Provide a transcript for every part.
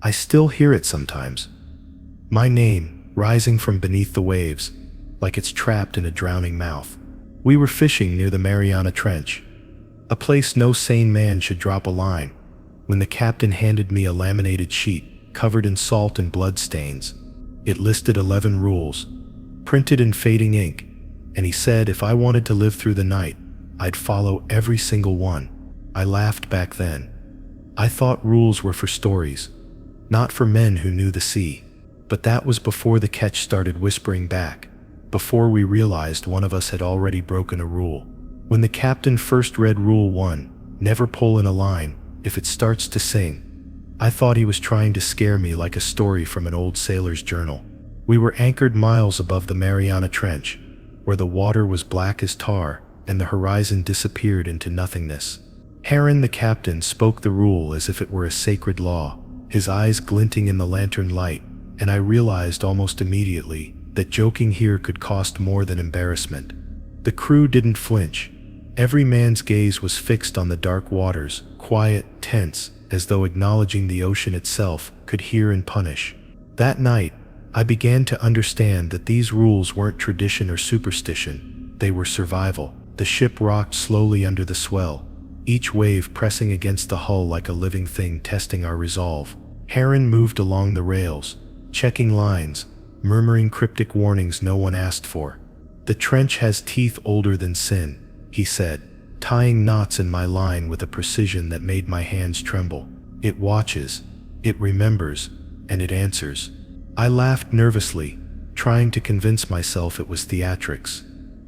I still hear it sometimes. My name, rising from beneath the waves, like it's trapped in a drowning mouth. We were fishing near the Mariana Trench, a place no sane man should drop a line, when the captain handed me a laminated sheet covered in salt and blood stains. It listed 11 rules, printed in fading ink, and he said if I wanted to live through the night, I'd follow every single one. I laughed back then. I thought rules were for stories, not for men who knew the sea. But that was before the catch started whispering back, before we realized one of us had already broken a rule. When the captain first read Rule 1, never pull in a line if it starts to sing, I thought he was trying to scare me like a story from an old sailor's journal. We were anchored miles above the Mariana Trench, where the water was black as tar and the horizon disappeared into nothingness. Heron, the captain, spoke the rule as if it were a sacred law, his eyes glinting in the lantern light, and I realized almost immediately that joking here could cost more than embarrassment. The crew didn't flinch. Every man's gaze was fixed on the dark waters, quiet, tense, as though acknowledging the ocean itself could hear and punish. That night, I began to understand that these rules weren't tradition or superstition, they were survival. The ship rocked slowly under the swell, each wave pressing against the hull like a living thing testing our resolve. Heron moved along the rails, checking lines, murmuring cryptic warnings no one asked for. "The trench has teeth older than sin," he said, tying knots in my line with a precision that made my hands tremble. "It watches, it remembers, and it answers." I laughed nervously, trying to convince myself it was theatrics,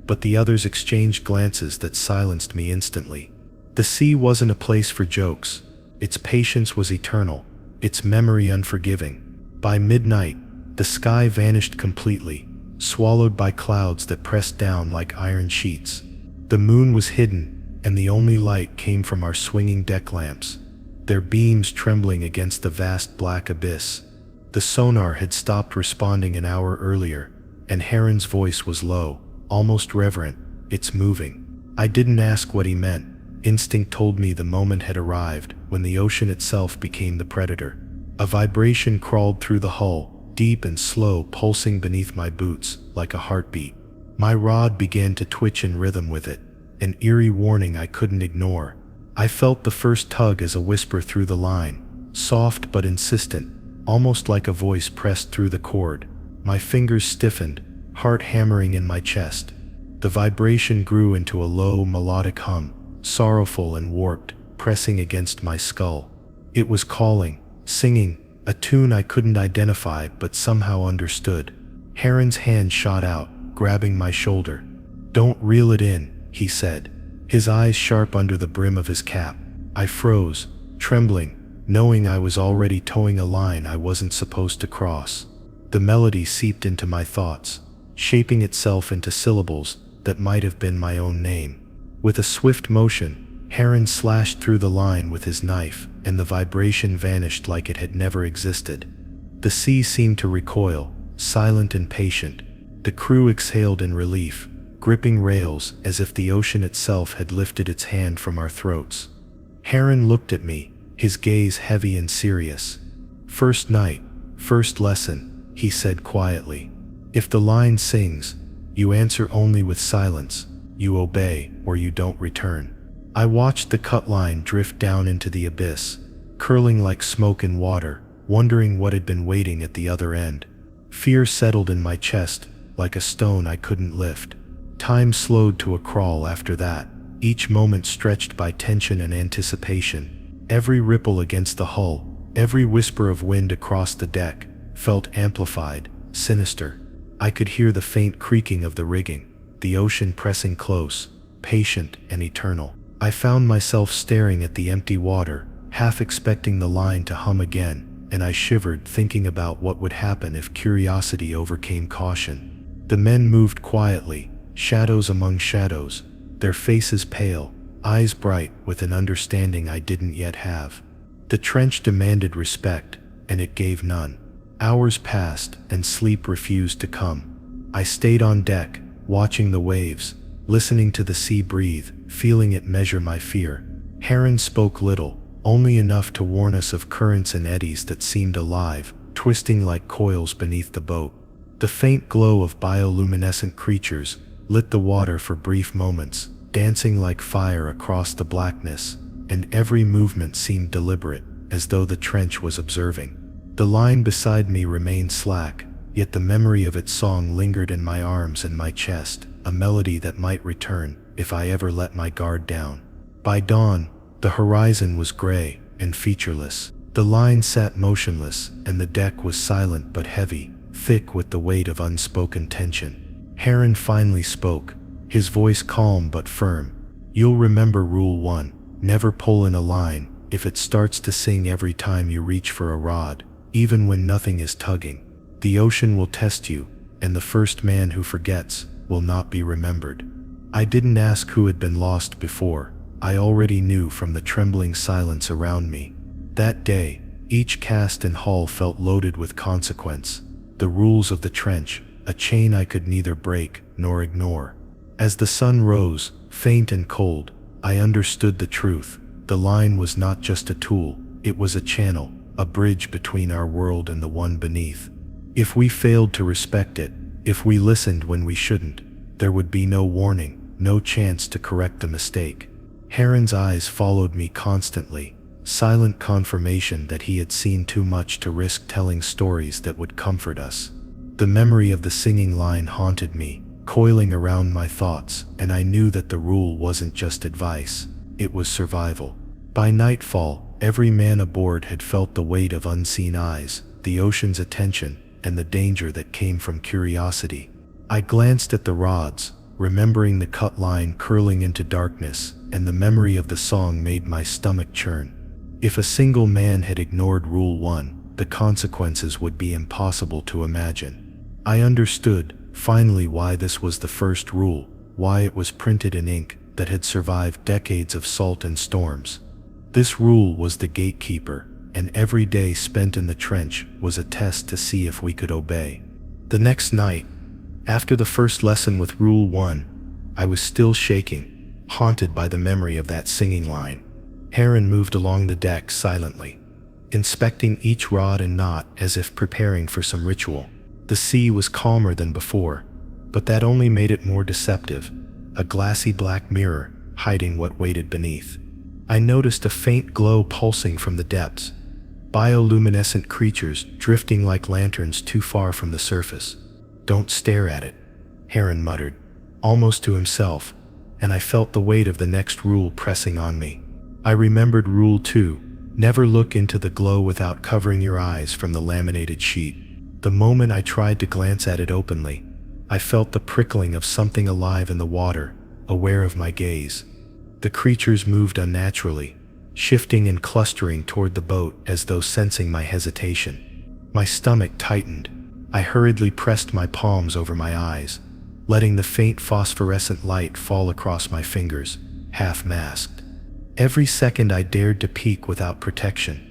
but the others exchanged glances that silenced me instantly. The sea wasn't a place for jokes. Its patience was eternal, its memory unforgiving. By midnight, the sky vanished completely, swallowed by clouds that pressed down like iron sheets. The moon was hidden, and the only light came from our swinging deck lamps, their beams trembling against the vast black abyss. The sonar had stopped responding an hour earlier, and Heron's voice was low, almost reverent. "It's moving." I didn't ask what he meant. Instinct told me the moment had arrived when the ocean itself became the predator. A vibration crawled through the hull, deep and slow, pulsing beneath my boots like a heartbeat. My rod began to twitch in rhythm with it, an eerie warning I couldn't ignore. I felt the first tug as a whisper through the line, soft but insistent, almost like a voice pressed through the cord. My fingers stiffened, heart hammering in my chest. The vibration grew into a low, melodic hum, sorrowful and warped, pressing against my skull. It was calling, singing, a tune I couldn't identify but somehow understood. Heron's hand shot out, grabbing my shoulder. "Don't reel it in," he said, his eyes sharp under the brim of his cap. I froze, trembling, knowing I was already towing a line I wasn't supposed to cross. The melody seeped into my thoughts, shaping itself into syllables that might have been my own name. With a swift motion, Heron slashed through the line with his knife, and the vibration vanished like it had never existed. The sea seemed to recoil, silent and patient. The crew exhaled in relief, gripping rails as if the ocean itself had lifted its hand from our throats. Heron looked at me, his gaze heavy and serious. "First night, first lesson," he said quietly. "If the line sings, you answer only with silence. You obey, or you don't return." I watched the cut line drift down into the abyss, curling like smoke in water, wondering what had been waiting at the other end. Fear settled in my chest, like a stone I couldn't lift. Time slowed to a crawl after that, each moment stretched by tension and anticipation. Every ripple against the hull, every whisper of wind across the deck, felt amplified, sinister. I could hear the faint creaking of the rigging, the ocean pressing close, patient and eternal. I found myself staring at the empty water, half expecting the line to hum again, and I shivered thinking about what would happen if curiosity overcame caution. The men moved quietly, shadows among shadows, their faces pale, eyes bright with an understanding I didn't yet have. The trench demanded respect, and it gave none. Hours passed, and sleep refused to come. I stayed on deck, watching the waves, listening to the sea breathe, feeling it measure my fear. Heron spoke little, only enough to warn us of currents and eddies that seemed alive, twisting like coils beneath the boat. The faint glow of bioluminescent creatures lit the water for brief moments, dancing like fire across the blackness, and every movement seemed deliberate, as though the trench was observing. The line beside me remained slack, yet the memory of its song lingered in my arms and my chest, a melody that might return if I ever let my guard down. By dawn, the horizon was gray and featureless. The line sat motionless, and the deck was silent but heavy, thick with the weight of unspoken tension. Heron finally spoke, his voice calm but firm. "You'll remember Rule 1, never pull in a line if it starts to sing every time you reach for a rod, even when nothing is tugging. The ocean will test you, and the first man who forgets will not be remembered." I didn't ask who had been lost before. I already knew from the trembling silence around me. That day, each cast and haul felt loaded with consequence. The rules of the trench, a chain I could neither break nor ignore. As the sun rose, faint and cold, I understood the truth. The line was not just a tool, it was a channel, a bridge between our world and the one beneath. If we failed to respect it, if we listened when we shouldn't, there would be no warning, no chance to correct the mistake. Heron's eyes followed me constantly, silent confirmation that he had seen too much to risk telling stories that would comfort us. The memory of the singing line haunted me, coiling around my thoughts, and I knew that the rule wasn't just advice, it was survival. By nightfall, every man aboard had felt the weight of unseen eyes, the ocean's attention, and the danger that came from curiosity. I glanced at the rods, remembering the cut line curling into darkness, and the memory of the song made my stomach churn. If a single man had ignored Rule 1, the consequences would be impossible to imagine. I understood, finally, why this was the first rule, why it was printed in ink that had survived decades of salt and storms. This rule was the gatekeeper, and every day spent in the trench was a test to see if we could obey. The next night, after the first lesson with Rule 1, I was still shaking, haunted by the memory of that singing line. Heron moved along the deck silently, inspecting each rod and knot as if preparing for some ritual. The sea was calmer than before, but that only made it more deceptive, a glassy black mirror hiding what waited beneath. I noticed a faint glow pulsing from the depths, bioluminescent creatures drifting like lanterns too far from the surface. "Don't stare at it," Heron muttered, almost to himself, and I felt the weight of the next rule pressing on me. I remembered Rule 2, never look into the glow without covering your eyes from the laminated sheet. The moment I tried to glance at it openly, I felt the prickling of something alive in the water, aware of my gaze. The creatures moved unnaturally, shifting and clustering toward the boat as though sensing my hesitation. My stomach tightened. I hurriedly pressed my palms over my eyes, letting the faint phosphorescent light fall across my fingers, half masked. Every second I dared to peek without protection,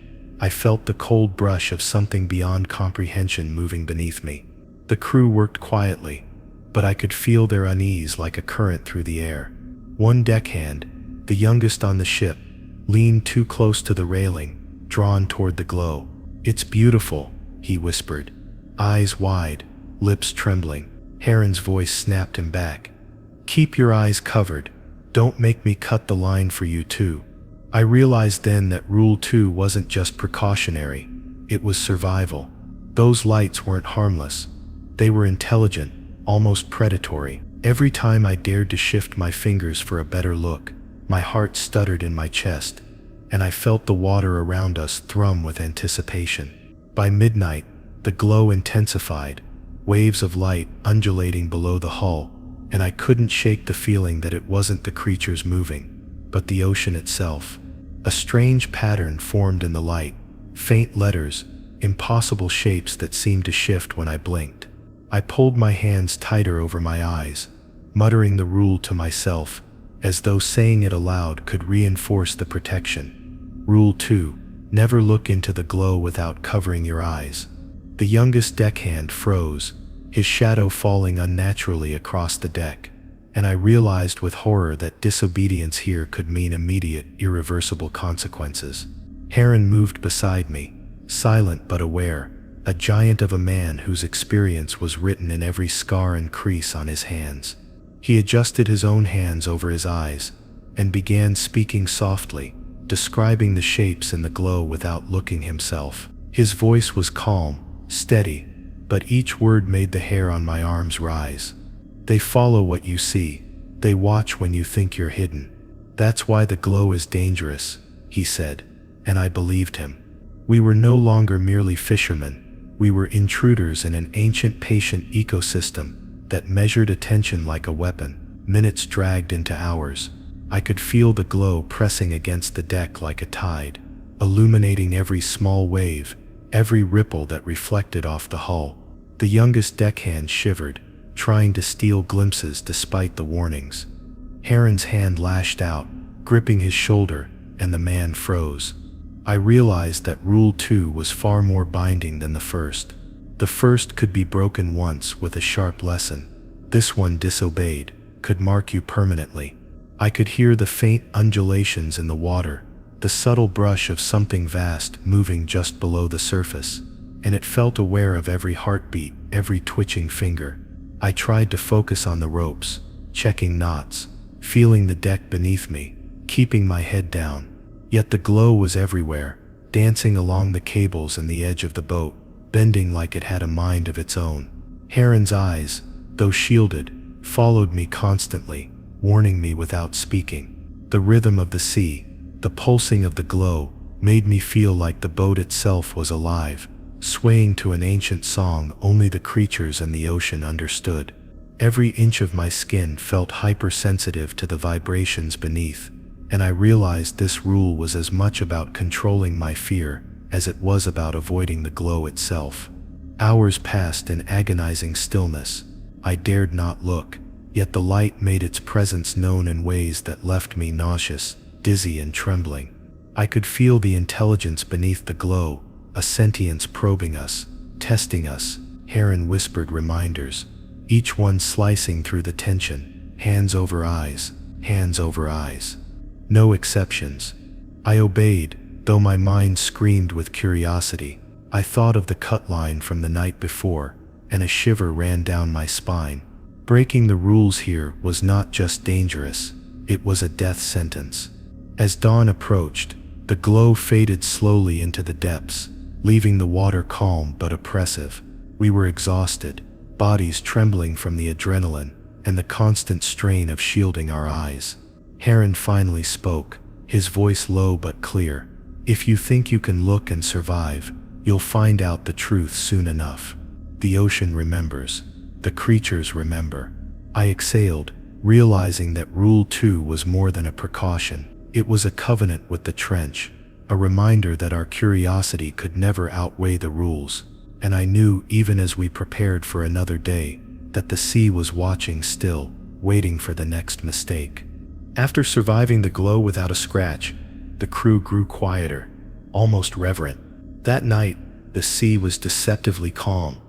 I felt the cold brush of something beyond comprehension moving beneath me. The crew worked quietly, but I could feel their unease like a current through the air. One deckhand, the youngest on the ship, leaned too close to the railing, drawn toward the glow. "It's beautiful," he whispered, eyes wide, lips trembling. Heron's voice snapped him back. "Keep your eyes covered. Don't make me cut the line for you too." I realized then that Rule 2 wasn't just precautionary, it was survival. Those lights weren't harmless. They were intelligent, almost predatory. Every time I dared to shift my fingers for a better look, my heart stuttered in my chest, and I felt the water around us thrum with anticipation. By midnight, the glow intensified, waves of light undulating below the hull, and I couldn't shake the feeling that it wasn't the creatures moving, but the ocean itself. A strange pattern formed in the light, faint letters, impossible shapes that seemed to shift when I blinked. I pulled my hands tighter over my eyes, muttering the rule to myself, as though saying it aloud could reinforce the protection. Rule 2, never look into the glow without covering your eyes. The youngest deckhand froze, his shadow falling unnaturally across the deck. and I realized with horror that disobedience here could mean immediate, irreversible consequences. Heron moved beside me, silent but aware, a giant of a man whose experience was written in every scar and crease on his hands. He adjusted his own hands over his eyes and began speaking softly, describing the shapes in the glow without looking himself. His voice was calm, steady, but each word made the hair on my arms rise. They follow what you see. They watch when you think you're hidden. That's why the glow is dangerous, he said, and I believed him. We were no longer merely fishermen. We were intruders in an ancient patient ecosystem that measured attention like a weapon. Minutes dragged into hours. I could feel the glow pressing against the deck like a tide, illuminating every small wave, every ripple that reflected off the hull. The youngest deckhand shivered, trying to steal glimpses despite the warnings. Heron's hand lashed out, gripping his shoulder, and the man froze. I realized that Rule 2 was far more binding than the first. The first could be broken once with a sharp lesson. This one, disobeyed, could mark you permanently. I could hear the faint undulations in the water, the subtle brush of something vast moving just below the surface, and it felt aware of every heartbeat, every twitching finger. I tried to focus on the ropes, checking knots, feeling the deck beneath me, keeping my head down. Yet the glow was everywhere, dancing along the cables and the edge of the boat, bending like it had a mind of its own. Heron's eyes, though shielded, followed me constantly, warning me without speaking. The rhythm of the sea, the pulsing of the glow, made me feel like the boat itself was alive, swaying to an ancient song only the creatures in the ocean understood. Every inch of my skin felt hypersensitive to the vibrations beneath, and I realized this rule was as much about controlling my fear as it was about avoiding the glow itself. Hours passed in agonizing stillness. I dared not look, yet the light made its presence known in ways that left me nauseous, dizzy, and trembling. I could feel the intelligence beneath the glow, a sentience probing us, testing us. Heron whispered reminders, each one slicing through the tension. Hands over eyes, hands over eyes. No exceptions. I obeyed, though my mind screamed with curiosity. I thought of the cut line from the night before, and a shiver ran down my spine. Breaking the rules here was not just dangerous, it was a death sentence. As dawn approached, the glow faded slowly into the depths, leaving the water calm but oppressive. We were exhausted, bodies trembling from the adrenaline and the constant strain of shielding our eyes. Heron finally spoke, his voice low but clear. If you think you can look and survive, you'll find out the truth soon enough. The ocean remembers. The creatures remember. I exhaled, realizing that Rule 2 was more than a precaution. It was a covenant with the trench, a reminder that our curiosity could never outweigh the rules. And I knew, even as we prepared for another day, that the sea was watching still, waiting for the next mistake. After surviving the glow without a scratch, the crew grew quieter, almost reverent. That night, the sea was deceptively calm,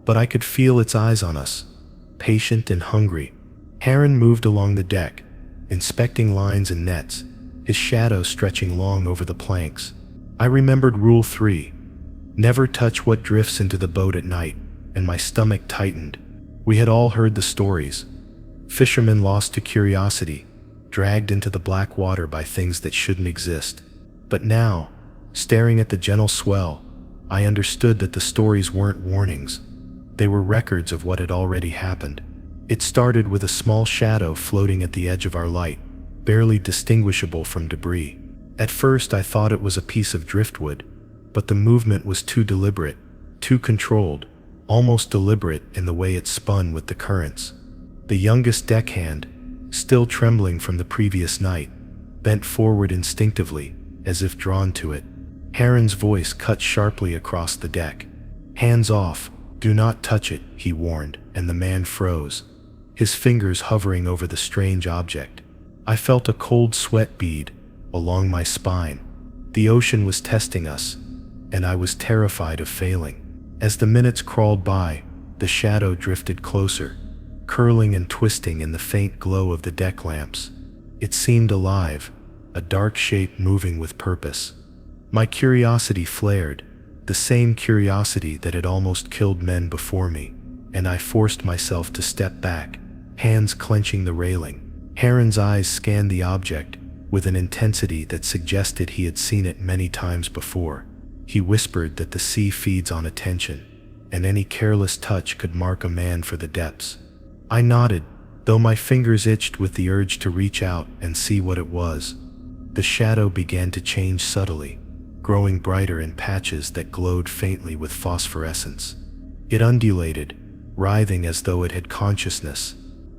but I could feel its eyes on us, patient and hungry. Heron moved along the deck, inspecting lines and nets, his shadow stretching long over the planks. I remembered Rule 3, never touch what drifts into the boat at night, and my stomach tightened. We had all heard the stories. Fishermen lost to curiosity, dragged into the black water by things that shouldn't exist. But now, staring at the gentle swell, I understood that the stories weren't warnings. They were records of what had already happened. It started with a small shadow floating at the edge of our light, barely distinguishable from debris. At first I thought it was a piece of driftwood, but the movement was too deliberate, too controlled, almost deliberate in the way it spun with the currents. The youngest deckhand, still trembling from the previous night, bent forward instinctively, as if drawn to it. Heron's voice cut sharply across the deck. "Hands off, do not touch it," he warned, and the man froze, his fingers hovering over the strange object. I felt a cold sweat bead along my spine. The ocean was testing us, and I was terrified of failing. As the minutes crawled by, the shadow drifted closer, curling and twisting in the faint glow of the deck lamps. It seemed alive, a dark shape moving with purpose. My curiosity flared, the same curiosity that had almost killed men before me, and I forced myself to step back, hands clenching the railing. Heron's eyes scanned the object with an intensity that suggested he had seen it many times before. He whispered that the sea feeds on attention, and any careless touch could mark a man for the depths. I nodded, though my fingers itched with the urge to reach out and see what it was. The shadow began to change subtly, growing brighter in patches that glowed faintly with phosphorescence. It undulated, writhing as though it had consciousness.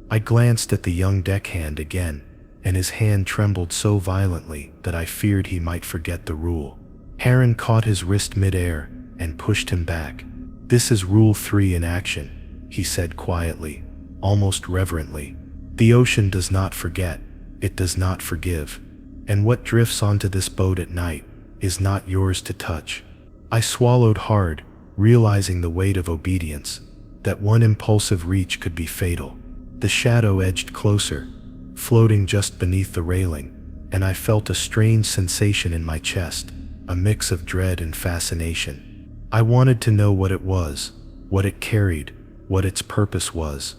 I glanced at the young deckhand again, and his hand trembled so violently that I feared he might forget the rule. Heron caught his wrist mid-air and pushed him back. "This is Rule 3 in action," he said quietly, almost reverently. "The ocean does not forget, it does not forgive. And what drifts onto this boat at night is not yours to touch." I swallowed hard, realizing the weight of obedience, that one impulsive reach could be fatal. The shadow edged closer, floating just beneath the railing, and I felt a strange sensation in my chest, a mix of dread and fascination. I wanted to know what it was, what it carried, what its purpose was.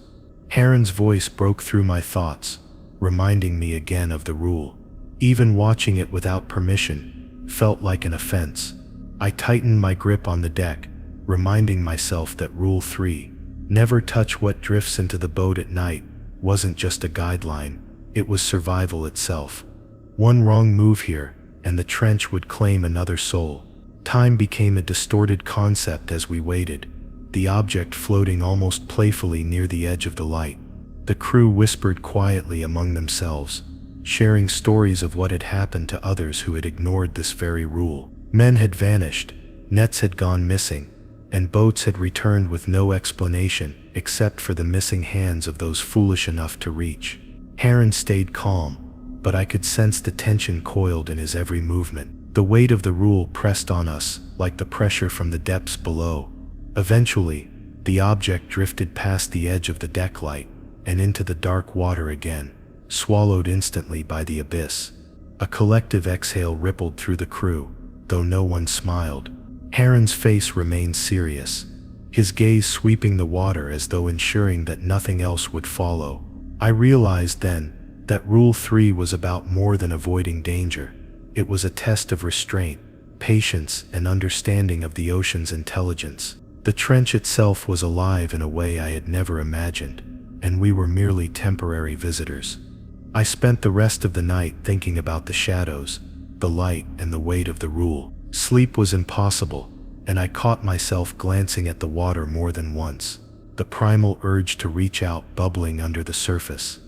Heron's voice broke through my thoughts, reminding me again of the rule. Even watching it without permission felt like an offense. I tightened my grip on the deck, reminding myself that Rule 3, never touch what drifts into the boat at night, wasn't just a guideline, it was survival itself. One wrong move here, and the trench would claim another soul. Time became a distorted concept as we waited, the object floating almost playfully near the edge of the light. The crew whispered quietly among themselves, sharing stories of what had happened to others who had ignored this very rule. Men had vanished, nets had gone missing, and boats had returned with no explanation except for the missing hands of those foolish enough to reach. Heron stayed calm, but I could sense the tension coiled in his every movement. The weight of the rule pressed on us like the pressure from the depths below. Eventually, the object drifted past the edge of the deck light and into the dark water again, swallowed instantly by the abyss. A collective exhale rippled through the crew, though no one smiled. Heron's face remained serious, his gaze sweeping the water as though ensuring that nothing else would follow. I realized then that Rule 3 was about more than avoiding danger. It was a test of restraint, patience, and understanding of the ocean's intelligence. The trench itself was alive in a way I had never imagined, and we were merely temporary visitors. I spent the rest of the night thinking about the shadows, the light, and the weight of the rule. Sleep was impossible, and I caught myself glancing at the water more than once, the primal urge to reach out bubbling under the surface.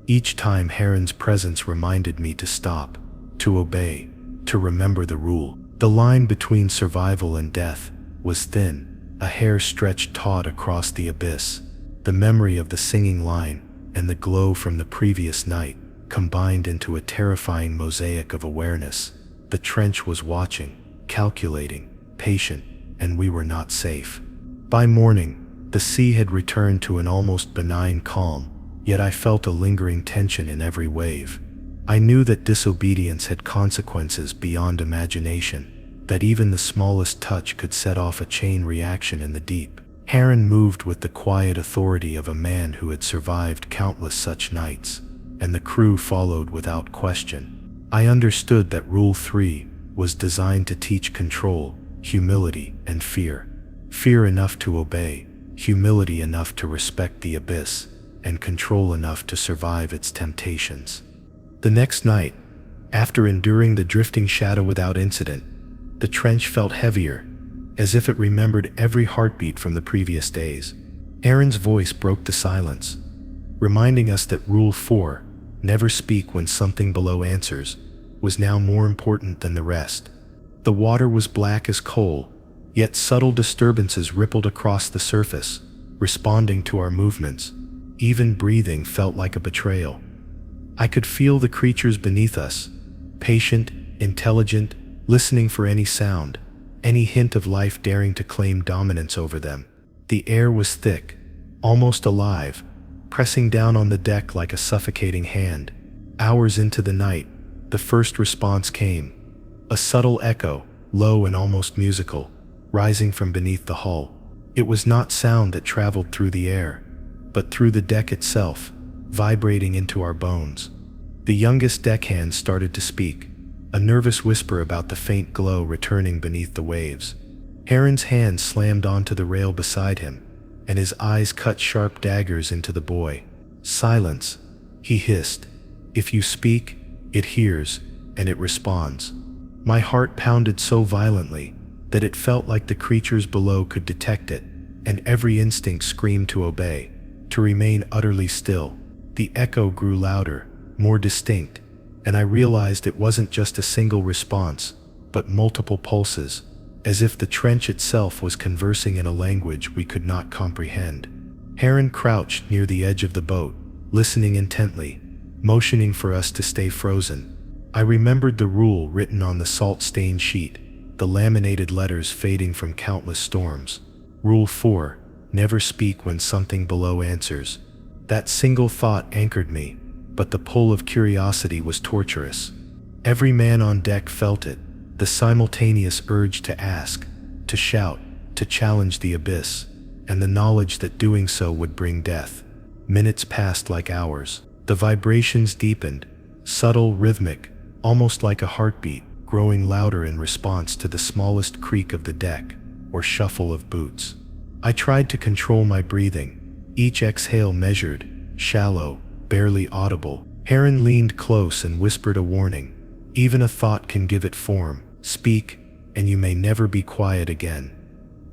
Each time Heron's presence reminded me to stop, to obey, to remember the rule. The line between survival and death was thin, a hair stretched taut across the abyss. The memory of the singing line and the glow from the previous night combined into a terrifying mosaic of awareness. The trench was watching, calculating, patient, and we were not safe. By morning, the sea had returned to an almost benign calm, yet I felt a lingering tension in every wave. I knew that disobedience had consequences beyond imagination, that even the smallest touch could set off a chain reaction in the deep. Heron moved with the quiet authority of a man who had survived countless such nights, and the crew followed without question. I understood that Rule 3 was designed to teach control, humility, and fear. Fear enough to obey, humility enough to respect the abyss, and control enough to survive its temptations. The next night, after enduring the drifting shadow without incident, the trench felt heavier, as if it remembered every heartbeat from the previous days. Heron's voice broke the silence, reminding us that Rule 4, never speak when something below answers, was now more important than the rest. The water was black as coal, yet subtle disturbances rippled across the surface, responding to our movements. Even breathing felt like a betrayal. I could feel the creatures beneath us, patient, intelligent, listening for any sound, any hint of life daring to claim dominance over them. The air was thick, almost alive, pressing down on the deck like a suffocating hand. Hours into the night, the first response came. A subtle echo, low and almost musical, rising from beneath the hull. It was not sound that traveled through the air, but through the deck itself, vibrating into our bones. The youngest deckhand started to speak, a nervous whisper about the faint glow returning beneath the waves. Heron's hand slammed onto the rail beside him, and his eyes cut sharp daggers into the boy. "Silence," he hissed. "If you speak, it hears, and it responds." My heart pounded so violently that it felt like the creatures below could detect it, and every instinct screamed to obey, to remain utterly still. The echo grew louder, more distinct, and I realized it wasn't just a single response, but multiple pulses, as if the trench itself was conversing in a language we could not comprehend. Heron crouched near the edge of the boat, listening intently, motioning for us to stay frozen. I remembered the rule written on the salt-stained sheet, the laminated letters fading from countless storms. Rule 4, never speak when something below answers. That single thought anchored me, but the pull of curiosity was torturous. Every man on deck felt it, the simultaneous urge to ask, to shout, to challenge the abyss, and the knowledge that doing so would bring death. Minutes passed like hours. The vibrations deepened, subtle, rhythmic, almost like a heartbeat, growing louder in response to the smallest creak of the deck or shuffle of boots. I tried to control my breathing, each exhale measured, shallow, barely audible. Heron leaned close and whispered a warning. "Even a thought can give it form. Speak, and you may never be quiet again."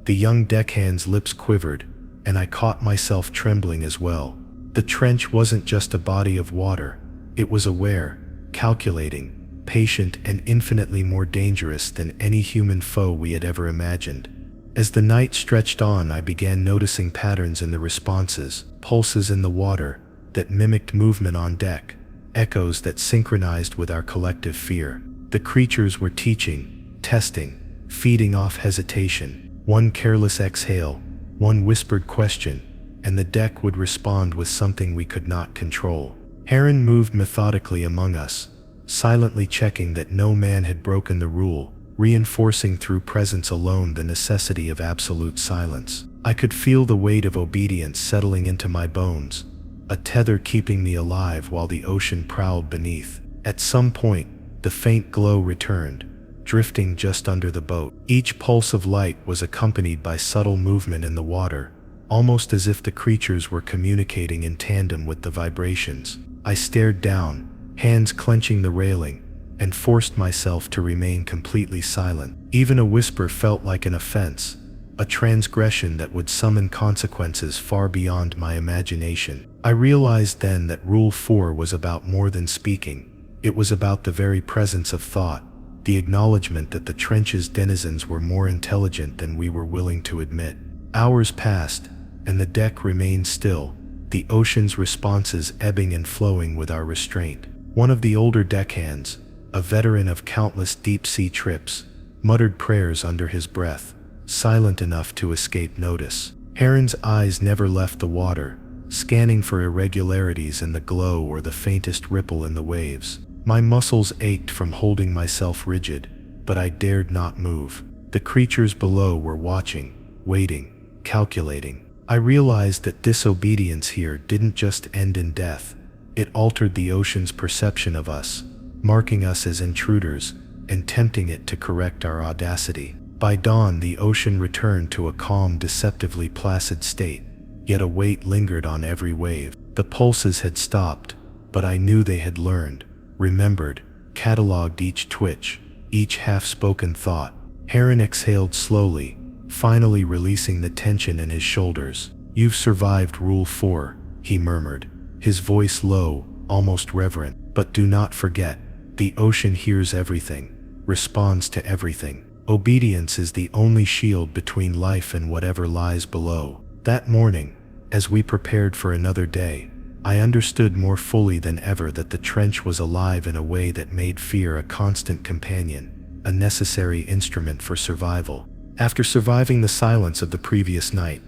The young deckhand's lips quivered, and I caught myself trembling as well. The trench wasn't just a body of water. It was aware, calculating, patient, and infinitely more dangerous than any human foe we had ever imagined. As the night stretched on, I began noticing patterns in the responses, pulses in the water that mimicked movement on deck, echoes that synchronized with our collective fear. The creatures were teaching, testing, feeding off hesitation. One careless exhale, one whispered question, and the deck would respond with something we could not control. Heron moved methodically among us, silently checking that no man had broken the rule, reinforcing through presence alone the necessity of absolute silence. I could feel the weight of obedience settling into my bones, a tether keeping me alive while the ocean prowled beneath. At some point, the faint glow returned, drifting just under the boat. Each pulse of light was accompanied by subtle movement in the water, almost as if the creatures were communicating in tandem with the vibrations. I stared down, hands clenching the railing, and forced myself to remain completely silent. Even a whisper felt like an offense, a transgression that would summon consequences far beyond my imagination. I realized then that Rule 4 was about more than speaking. It was about the very presence of thought, the acknowledgement that the trench's denizens were more intelligent than we were willing to admit. Hours passed, and the deck remained still, the ocean's responses ebbing and flowing with our restraint. One of the older deckhands, a veteran of countless deep-sea trips, muttered prayers under his breath, silent enough to escape notice. Heron's eyes never left the water, scanning for irregularities in the glow or the faintest ripple in the waves. My muscles ached from holding myself rigid, but I dared not move. The creatures below were watching, waiting, calculating. I realized that disobedience here didn't just end in death. It altered the ocean's perception of us, marking us as intruders and tempting it to correct our audacity. By dawn, the ocean returned to a calm, deceptively placid state, yet a weight lingered on every wave. The pulses had stopped, but I knew they had learned, remembered, cataloged each twitch, each half-spoken thought. Heron exhaled slowly, finally releasing the tension in his shoulders. "You've survived Rule 4, he murmured, his voice low, almost reverent. "But do not forget, the ocean hears everything, responds to everything. Obedience is the only shield between life and whatever lies below." That morning, as we prepared for another day, I understood more fully than ever that the trench was alive in a way that made fear a constant companion, a necessary instrument for survival. After surviving the silence of the previous night,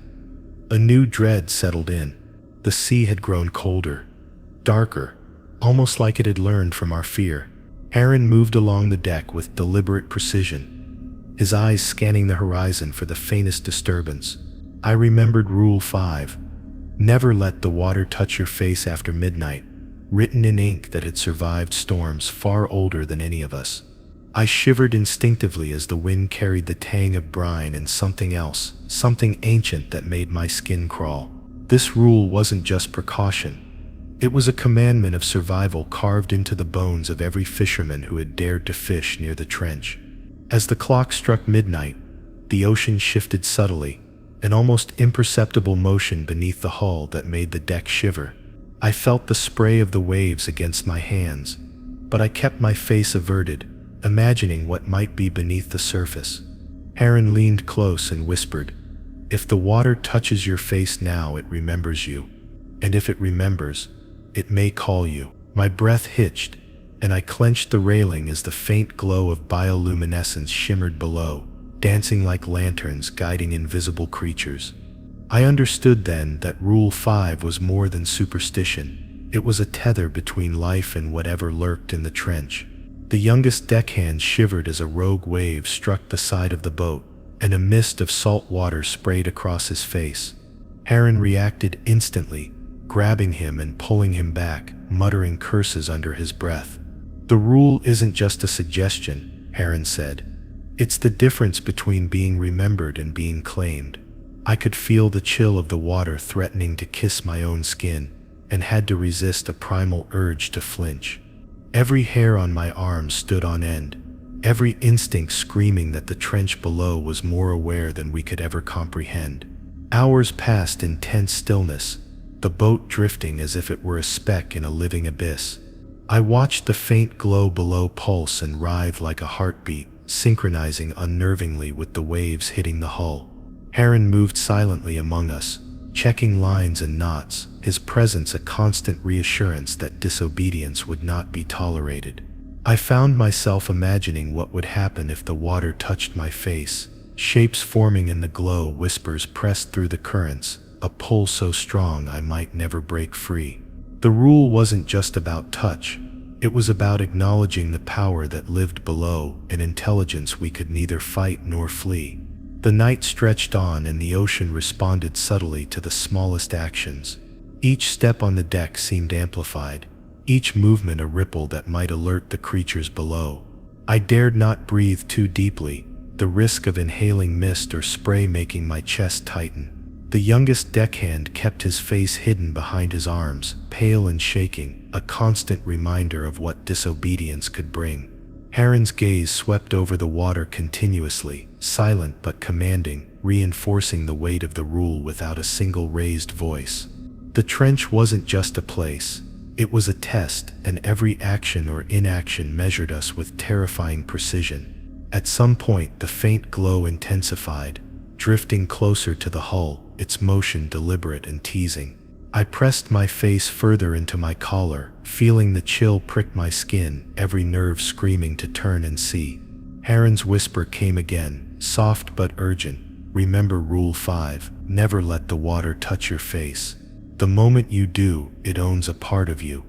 a new dread settled in, The sea had grown colder, darker, almost like it had learned from our fear. Aaron moved along the deck with deliberate precision, his eyes scanning the horizon for the faintest disturbance. I remembered Rule 5, never let the water touch your face after midnight, written in ink that had survived storms far older than any of us. I shivered instinctively as the wind carried the tang of brine and something else, something ancient that made my skin crawl. This rule wasn't just precaution. It was a commandment of survival carved into the bones of every fisherman who had dared to fish near the trench. As the clock struck midnight, the ocean shifted subtly, an almost imperceptible motion beneath the hull that made the deck shiver. I felt the spray of the waves against my hands, but I kept my face averted, imagining what might be beneath the surface. Aaron leaned close and whispered, "If the water touches your face now, it remembers you. And if it remembers, it may call you." My breath hitched, and I clenched the railing as the faint glow of bioluminescence shimmered below, dancing like lanterns guiding invisible creatures. I understood then that Rule 5 was more than superstition. It was a tether between life and whatever lurked in the trench. The youngest deckhand shivered as a rogue wave struck the side of the boat, and a mist of salt water sprayed across his face. Aaron reacted instantly, grabbing him and pulling him back, muttering curses under his breath. "The rule isn't just a suggestion," Aaron said. "It's the difference between being remembered and being claimed." I could feel the chill of the water threatening to kiss my own skin, and had to resist a primal urge to flinch. Every hair on my arm stood on end, every instinct screaming that the trench below was more aware than we could ever comprehend. Hours passed in tense stillness, the boat drifting as if it were a speck in a living abyss. I watched the faint glow below pulse and writhe like a heartbeat, synchronizing unnervingly with the waves hitting the hull. Aaron moved silently among us, checking lines and knots, his presence a constant reassurance that disobedience would not be tolerated. I found myself imagining what would happen if the water touched my face, shapes forming in the glow, whispers pressed through the currents, a pull so strong I might never break free. The rule wasn't just about touch, it was about acknowledging the power that lived below, an intelligence we could neither fight nor flee. The night stretched on and the ocean responded subtly to the smallest actions. Each step on the deck seemed amplified, each movement a ripple that might alert the creatures below. I dared not breathe too deeply, the risk of inhaling mist or spray making my chest tighten. The youngest deckhand kept his face hidden behind his arms, pale and shaking, a constant reminder of what disobedience could bring. Aaron's gaze swept over the water continuously, silent but commanding, reinforcing the weight of the rule without a single raised voice. The trench wasn't just a place, it was a test, and every action or inaction measured us with terrifying precision. At some point, the faint glow intensified, drifting closer to the hull, its motion deliberate and teasing. I pressed my face further into my collar, feeling the chill prick my skin, every nerve screaming to turn and see. Aaron's whisper came again, soft but urgent. "Remember Rule 5, never let the water touch your face. The moment you do, it owns a part of you."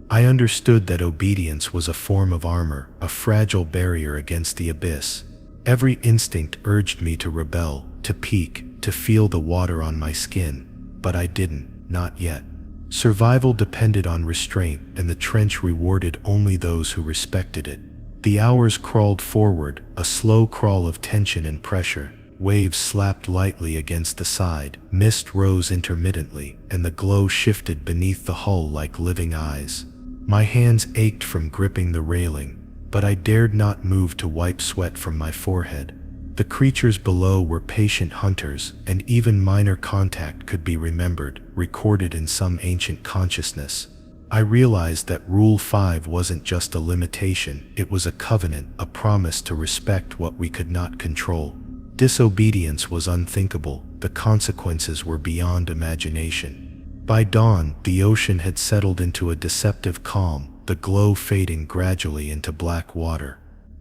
I understood that obedience was a form of armor, a fragile barrier against the abyss. Every instinct urged me to rebel, to peek, to feel the water on my skin, but I didn't, not yet. Survival depended on restraint, and the trench rewarded only those who respected it. The hours crawled forward, a slow crawl of tension and pressure. Waves slapped lightly against the side, mist rose intermittently, and the glow shifted beneath the hull like living eyes. My hands ached from gripping the railing, but I dared not move to wipe sweat from my forehead. The creatures below were patient hunters, and even minor contact could be remembered, recorded in some ancient consciousness. I realized that Rule 5 wasn't just a limitation, it was a covenant, a promise to respect what we could not control. Disobedience was unthinkable, the consequences were beyond imagination. By dawn, the ocean had settled into a deceptive calm, the glow fading gradually into black water.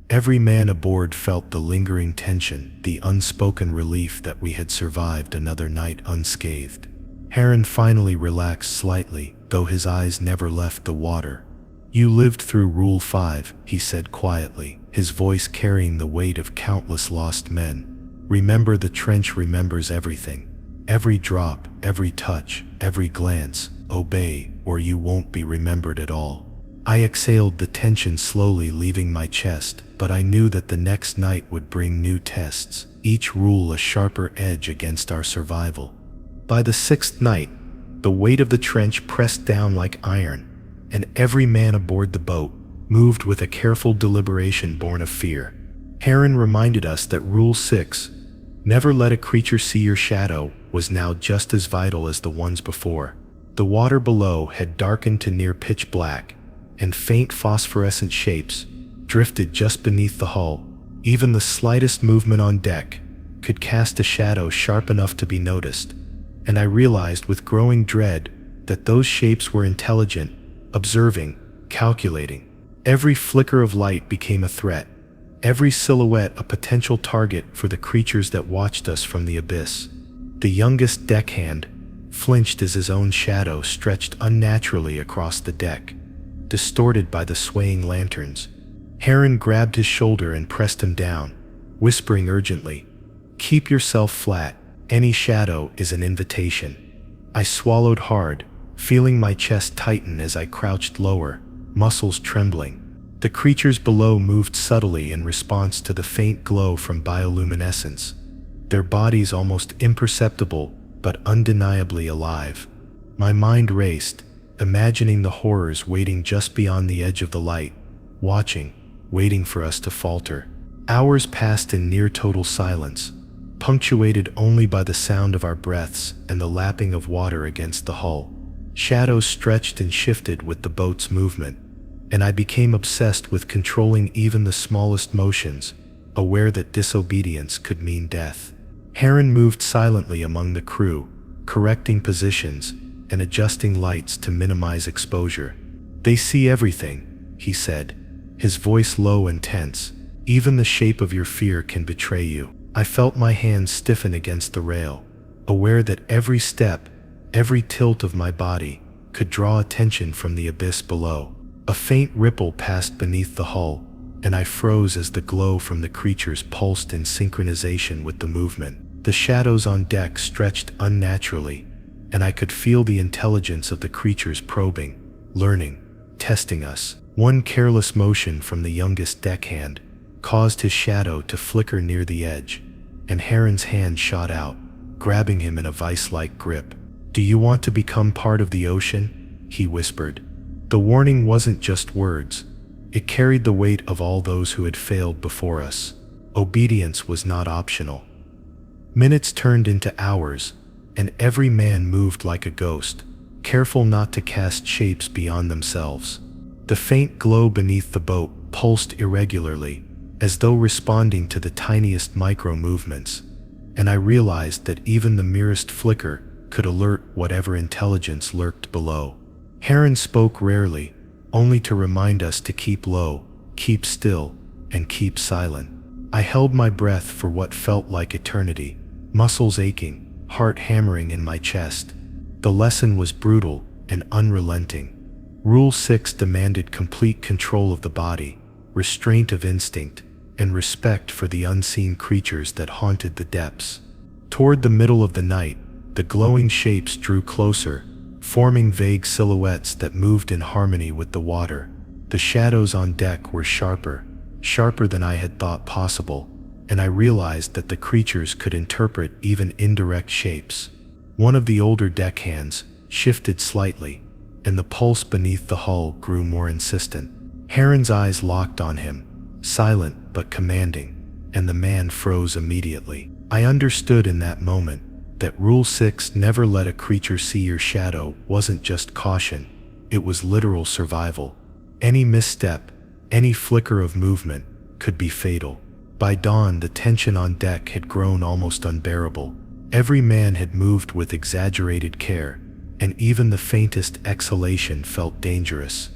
Every man aboard felt the lingering tension, the unspoken relief that we had survived another night unscathed. Heron finally relaxed slightly, though his eyes never left the water. "You lived through Rule 5, he said quietly, his voice carrying the weight of countless lost men. "Remember, the trench remembers everything. Every drop, every touch, every glance. Obey, or you won't be remembered at all." I exhaled, the tension slowly leaving my chest, but I knew that the next night would bring new tests, each rule a sharper edge against our survival. By the 6th night, the weight of the trench pressed down like iron, and every man aboard the boat moved with a careful deliberation born of fear. Heron reminded us that Rule 6, never let a creature see your shadow, was now just as vital as the ones before. The water below had darkened to near pitch black, and faint phosphorescent shapes drifted just beneath the hull. Even the slightest movement on deck could cast a shadow sharp enough to be noticed, and I realized with growing dread that those shapes were intelligent, observing, calculating. Every flicker of light became a threat, every silhouette a potential target for the creatures that watched us from the abyss. The youngest deckhand flinched as his own shadow stretched unnaturally across the deck, distorted by the swaying lanterns. Heron grabbed his shoulder and pressed him down, whispering urgently, "Keep yourself flat. Any shadow is an invitation." I swallowed hard, feeling my chest tighten as I crouched lower, muscles trembling. The creatures below moved subtly in response to the faint glow from bioluminescence, their bodies almost imperceptible but undeniably alive. My mind raced, imagining the horrors waiting just beyond the edge of the light, watching, waiting for us to falter. Hours passed in near total silence, punctuated only by the sound of our breaths and the lapping of water against the hull. Shadows stretched and shifted with the boat's movement, and I became obsessed with controlling even the smallest motions, aware that disobedience could mean death. Heron moved silently among the crew, correcting positions and adjusting lights to minimize exposure. "They see everything," he said, his voice low and tense. "Even the shape of your fear can betray you." I felt my hands stiffen against the rail, aware that every step, every tilt of my body could draw attention from the abyss below. A faint ripple passed beneath the hull, and I froze as the glow from the creatures pulsed in synchronization with the movement. The shadows on deck stretched unnaturally, and I could feel the intelligence of the creatures probing, learning, testing us. One careless motion from the youngest deckhand caused his shadow to flicker near the edge, and Heron's hand shot out, grabbing him in a vice-like grip. "Do you want to become part of the ocean?" he whispered. The warning wasn't just words. It carried the weight of all those who had failed before us. Obedience was not optional. Minutes turned into hours, and every man moved like a ghost, careful not to cast shapes beyond themselves. The faint glow beneath the boat pulsed irregularly, as though responding to the tiniest micro-movements, and I realized that even the merest flicker could alert whatever intelligence lurked below. Heron spoke rarely, only to remind us to keep low, keep still, and keep silent. I held my breath for what felt like eternity, muscles aching, heart hammering in my chest. The lesson was brutal and unrelenting. Rule 6 demanded complete control of the body, restraint of instinct, and respect for the unseen creatures that haunted the depths. Toward the middle of the night, the glowing shapes drew closer, forming vague silhouettes that moved in harmony with the water. The shadows on deck were sharper than I had thought possible, and I realized that the creatures could interpret even indirect shapes. One of the older deckhands shifted slightly, and the pulse beneath the hull grew more insistent. Heron's eyes locked on him, silent but commanding, and the man froze immediately. I understood in that moment that Rule 6, never let a creature see your shadow, wasn't just caution, it was literal survival. Any misstep, any flicker of movement, could be fatal. By dawn, the tension on deck had grown almost unbearable. Every man had moved with exaggerated care, and even the faintest exhalation felt dangerous.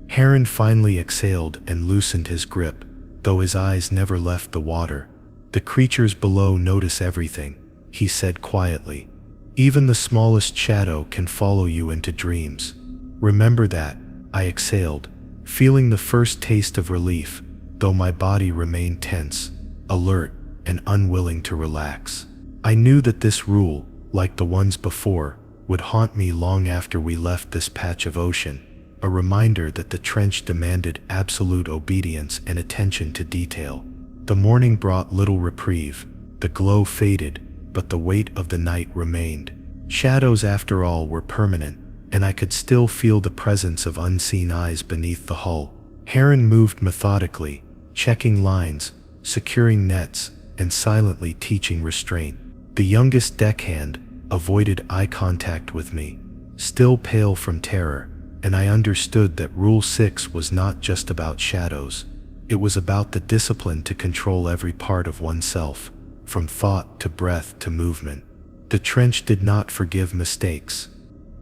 Heron finally exhaled and loosened his grip, though his eyes never left the water. "The creatures below notice everything," he said quietly. Even the smallest shadow can follow you into dreams. Remember that, I exhaled, feeling the first taste of relief, though my body remained tense, alert, and unwilling to relax. I knew that this rule, like the ones before, would haunt me long after we left this patch of ocean, a reminder that the trench demanded absolute obedience and attention to detail. The morning brought little reprieve. The glow faded, but the weight of the night remained. Shadows, after all, were permanent, and I could still feel the presence of unseen eyes beneath the hull. Heron moved methodically, checking lines, securing nets, and silently teaching restraint. The youngest deckhand avoided eye contact with me, still pale from terror, and I understood that Rule 6 was not just about shadows. It was about the discipline to control every part of oneself, from thought to breath to movement. The trench did not forgive mistakes.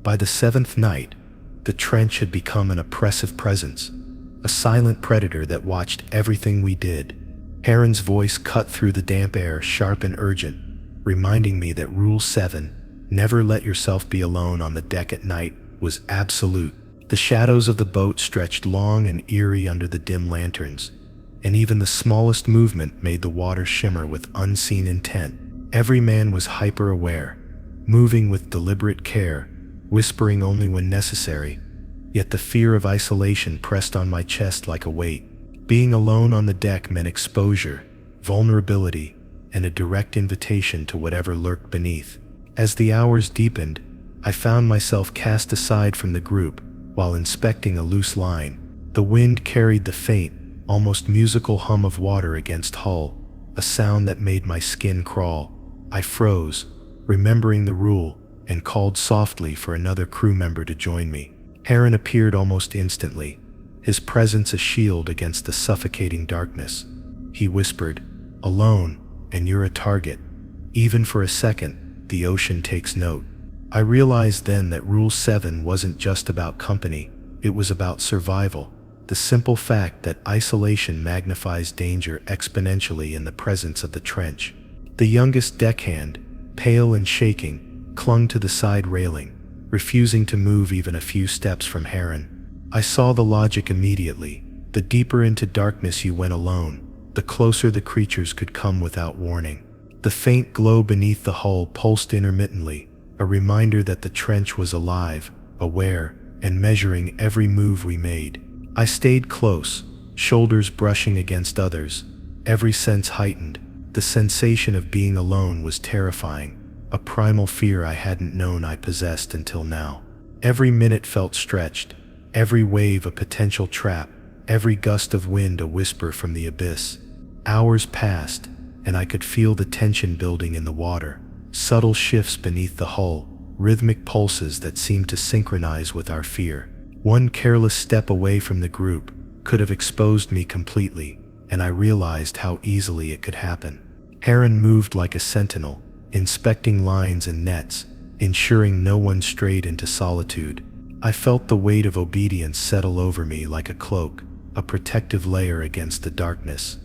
By the seventh night, the trench had become an oppressive presence, a silent predator that watched everything we did. Heron's voice cut through the damp air, sharp and urgent, reminding me that Rule 7, never let yourself be alone on the deck at night, was absolute. The shadows of the boat stretched long and eerie under the dim lanterns, and even the smallest movement made the water shimmer with unseen intent. Every man was hyper-aware, moving with deliberate care, whispering only when necessary, yet the fear of isolation pressed on my chest like a weight. Being alone on the deck meant exposure, vulnerability, and a direct invitation to whatever lurked beneath. As the hours deepened, I found myself cast aside from the group while inspecting a loose line. The wind carried the faint, almost musical hum of water against hull, a sound that made my skin crawl. I froze, remembering the rule, and called softly for another crew member to join me. Heron appeared almost instantly, his presence a shield against the suffocating darkness. He whispered, "Alone, and you're a target. Even for a second, the ocean takes note." I realized then that Rule 7 wasn't just about company, it was about survival. The simple fact that isolation magnifies danger exponentially in the presence of the trench. The youngest deckhand, pale and shaking, clung to the side railing, refusing to move even a few steps from Heron. I saw the logic immediately. The deeper into darkness you went alone, the closer the creatures could come without warning. The faint glow beneath the hull pulsed intermittently, a reminder that the trench was alive, aware, and measuring every move we made. I stayed close, shoulders brushing against others, every sense heightened. The sensation of being alone was terrifying, a primal fear I hadn't known I possessed until now. Every minute felt stretched, every wave a potential trap, every gust of wind a whisper from the abyss. Hours passed, and I could feel the tension building in the water, subtle shifts beneath the hull, rhythmic pulses that seemed to synchronize with our fear. One careless step away from the group could have exposed me completely, and I realized how easily it could happen. Heron moved like a sentinel, inspecting lines and nets, ensuring no one strayed into solitude. I felt the weight of obedience settle over me like a cloak, a protective layer against the darkness.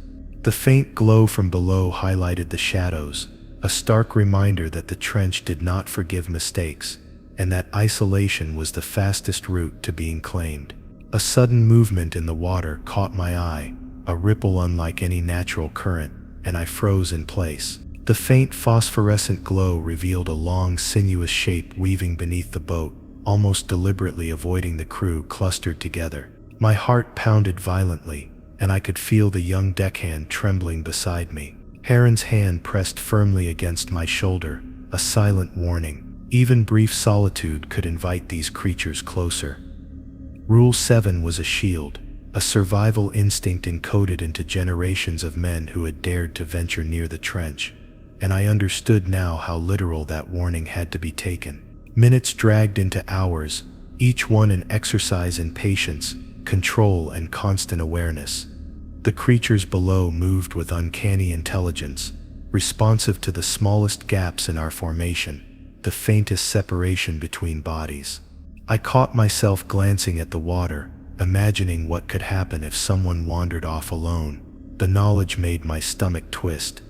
The faint glow from below highlighted the shadows, a stark reminder that the trench did not forgive mistakes, and that isolation was the fastest route to being claimed. A sudden movement in the water caught my eye, a ripple unlike any natural current, and I froze in place. The faint phosphorescent glow revealed a long, sinuous shape weaving beneath the boat, almost deliberately avoiding the crew clustered together. My heart pounded violently, and I could feel the young deckhand trembling beside me. Heron's hand pressed firmly against my shoulder, a silent warning. Even brief solitude could invite these creatures closer. Rule 7 was a shield, a survival instinct encoded into generations of men who had dared to venture near the trench, and I understood now how literal that warning had to be taken. Minutes dragged into hours, each one an exercise in patience, control, and constant awareness. The creatures below moved with uncanny intelligence, responsive to the smallest gaps in our formation, the faintest separation between bodies. I caught myself glancing at the water, imagining what could happen if someone wandered off alone. The knowledge made my stomach twist.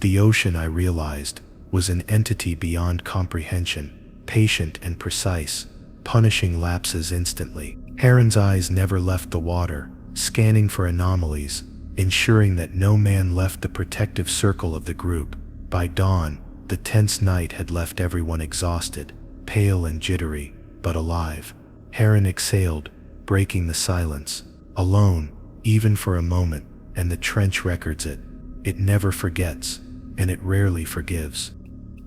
The ocean, I realized, was an entity beyond comprehension, patient and precise, punishing lapses instantly. Heron's eyes never left the water, scanning for anomalies, ensuring that no man left the protective circle of the group. By dawn, the tense night had left everyone exhausted, pale and jittery, but alive. Heron exhaled, breaking the silence. Alone, even for a moment, and the trench records it. It never forgets, and it rarely forgives.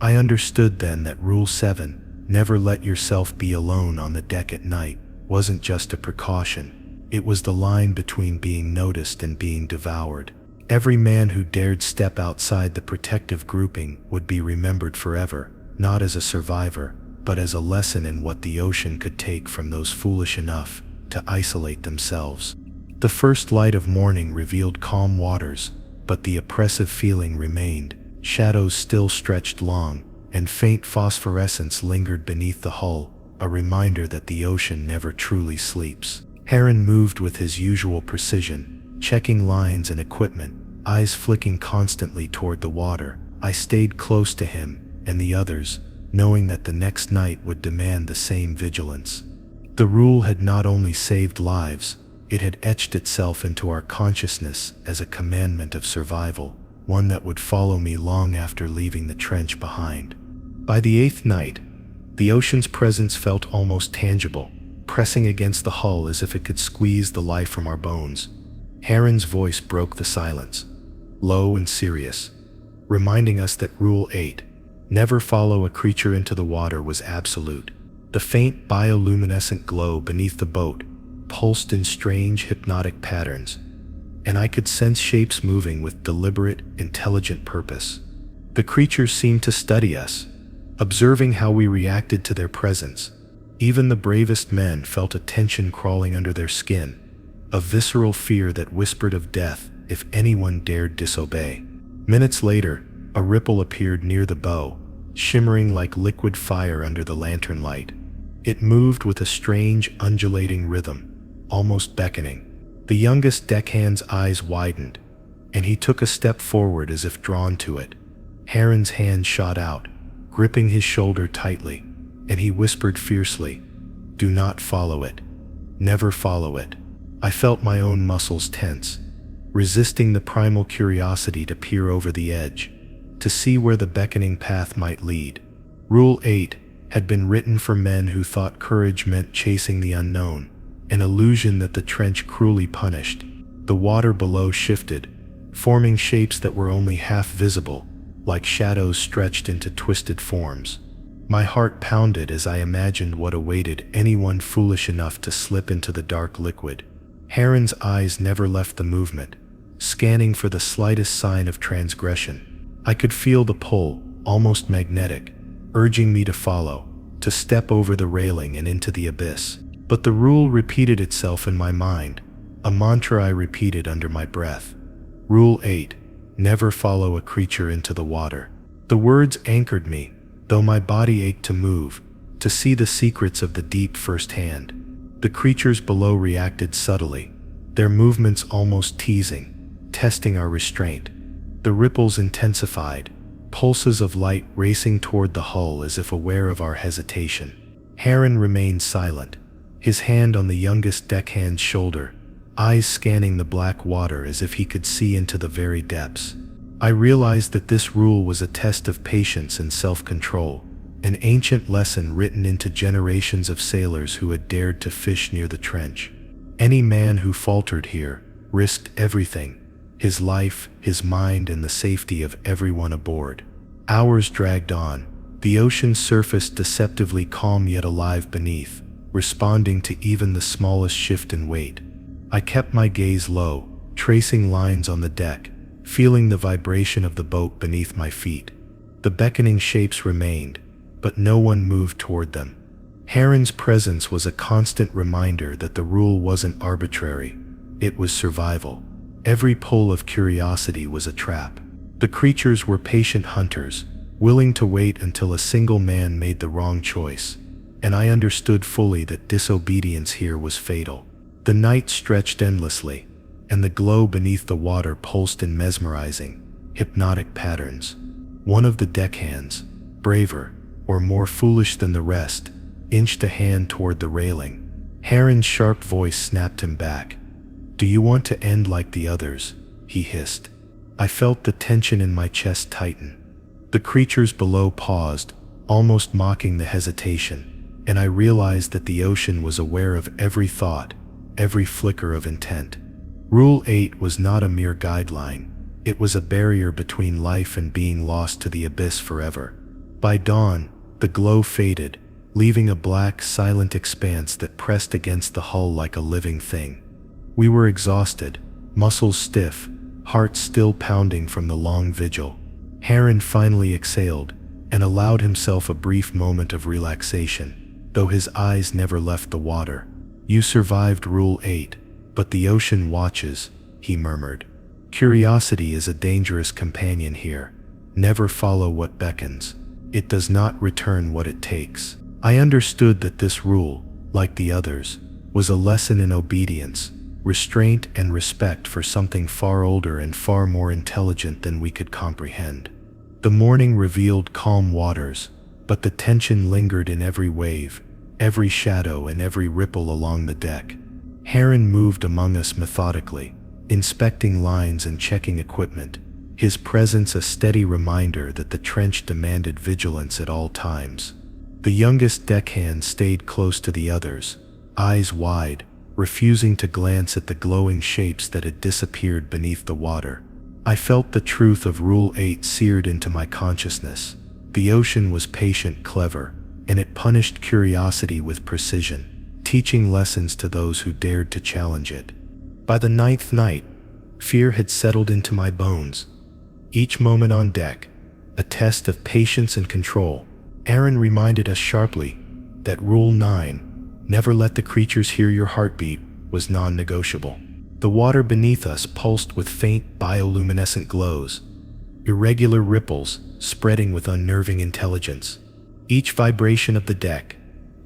I understood then that Rule 7, never let yourself be alone on the deck at night, wasn't just a precaution. It was the line between being noticed and being devoured. Every man who dared step outside the protective grouping would be remembered forever, not as a survivor, but as a lesson in what the ocean could take from those foolish enough to isolate themselves. The first light of morning revealed calm waters, but the oppressive feeling remained. Shadows still stretched long, and faint phosphorescence lingered beneath the hull, a reminder that the ocean never truly sleeps. Heron moved with his usual precision, checking lines and equipment, eyes flicking constantly toward the water. I stayed close to him and the others, knowing that the next night would demand the same vigilance. The rule had not only saved lives, it had etched itself into our consciousness as a commandment of survival, one that would follow me long after leaving the trench behind. By the 8th night, the ocean's presence felt almost tangible, pressing against the hull as if it could squeeze the life from our bones. Heron's voice broke the silence, low and serious, reminding us that Rule 8, never follow a creature into the water, was absolute. The faint bioluminescent glow beneath the boat pulsed in strange hypnotic patterns, and I could sense shapes moving with deliberate, intelligent purpose. The creatures seemed to study us, observing how we reacted to their presence. Even the bravest men felt a tension crawling under their skin, a visceral fear that whispered of death if anyone dared disobey. Minutes later, a ripple appeared near the bow, shimmering like liquid fire under the lantern light. It moved with a strange, undulating rhythm, almost beckoning. The youngest deckhand's eyes widened, and he took a step forward as if drawn to it. Heron's hand shot out, gripping his shoulder tightly, and he whispered fiercely, "Do not follow it. Never follow it." I felt my own muscles tense, resisting the primal curiosity to peer over the edge, to see where the beckoning path might lead. Rule 8 had been written for men who thought courage meant chasing the unknown, an illusion that the trench cruelly punished. The water below shifted, forming shapes that were only half visible, like shadows stretched into twisted forms. My heart pounded as I imagined what awaited anyone foolish enough to slip into the dark liquid. Heron's eyes never left the movement, scanning for the slightest sign of transgression. I could feel the pull, almost magnetic, urging me to follow, to step over the railing and into the abyss. But the rule repeated itself in my mind, a mantra I repeated under my breath. Rule 8, never follow a creature into the water. The words anchored me, though my body ached to move, to see the secrets of the deep firsthand. The creatures below reacted subtly, their movements almost teasing, testing our restraint. The ripples intensified, pulses of light racing toward the hull as if aware of our hesitation. Heron remained silent, his hand on the youngest deckhand's shoulder, eyes scanning the black water as if he could see into the very depths. I realized that this rule was a test of patience and self-control, an ancient lesson written into generations of sailors who had dared to fish near the trench. Any man who faltered here risked everything, his life, his mind, and the safety of everyone aboard. Hours dragged on, the ocean's surface deceptively calm yet alive beneath, responding to even the smallest shift in weight. I kept my gaze low, tracing lines on the deck, feeling the vibration of the boat beneath my feet. The beckoning shapes remained, but no one moved toward them. Heron's presence was a constant reminder that the rule wasn't arbitrary, it was survival. Every pull of curiosity was a trap. The creatures were patient hunters, willing to wait until a single man made the wrong choice, and I understood fully that disobedience here was fatal. The night stretched endlessly, and the glow beneath the water pulsed in mesmerizing, hypnotic patterns. One of the deckhands, braver or more foolish than the rest, inched a hand toward the railing. Heron's sharp voice snapped him back. "Do you want to end like the others?" he hissed. I felt the tension in my chest tighten. The creatures below paused, almost mocking the hesitation, and I realized that the ocean was aware of every thought, every flicker of intent. Rule 8 was not a mere guideline. It was a barrier between life and being lost to the abyss forever. By dawn, the glow faded, leaving a black, silent expanse that pressed against the hull like a living thing. We were exhausted, muscles stiff, hearts still pounding from the long vigil. Heron finally exhaled and allowed himself a brief moment of relaxation, though his eyes never left the water. "You survived Rule 8, but the ocean watches," he murmured. "Curiosity is a dangerous companion here. Never follow what beckons. It does not return what it takes." I understood that this rule, like the others, was a lesson in obedience, restraint, and respect for something far older and far more intelligent than we could comprehend. The morning revealed calm waters, but the tension lingered in every wave, every shadow, and every ripple along the deck. Heron moved among us methodically, inspecting lines and checking equipment, his presence a steady reminder that the trench demanded vigilance at all times. The youngest deckhand stayed close to the others, eyes wide, refusing to glance at the glowing shapes that had disappeared beneath the water. I felt the truth of Rule 8 seared into my consciousness. The ocean was patient, clever, and it punished curiosity with precision, teaching lessons to those who dared to challenge it. By the 9th night, fear had settled into my bones. Each moment on deck, a test of patience and control. Aaron reminded us sharply that Rule 9, never let the creatures hear your heartbeat, was non-negotiable. The water beneath us pulsed with faint bioluminescent glows, irregular ripples spreading with unnerving intelligence. Each vibration of the deck,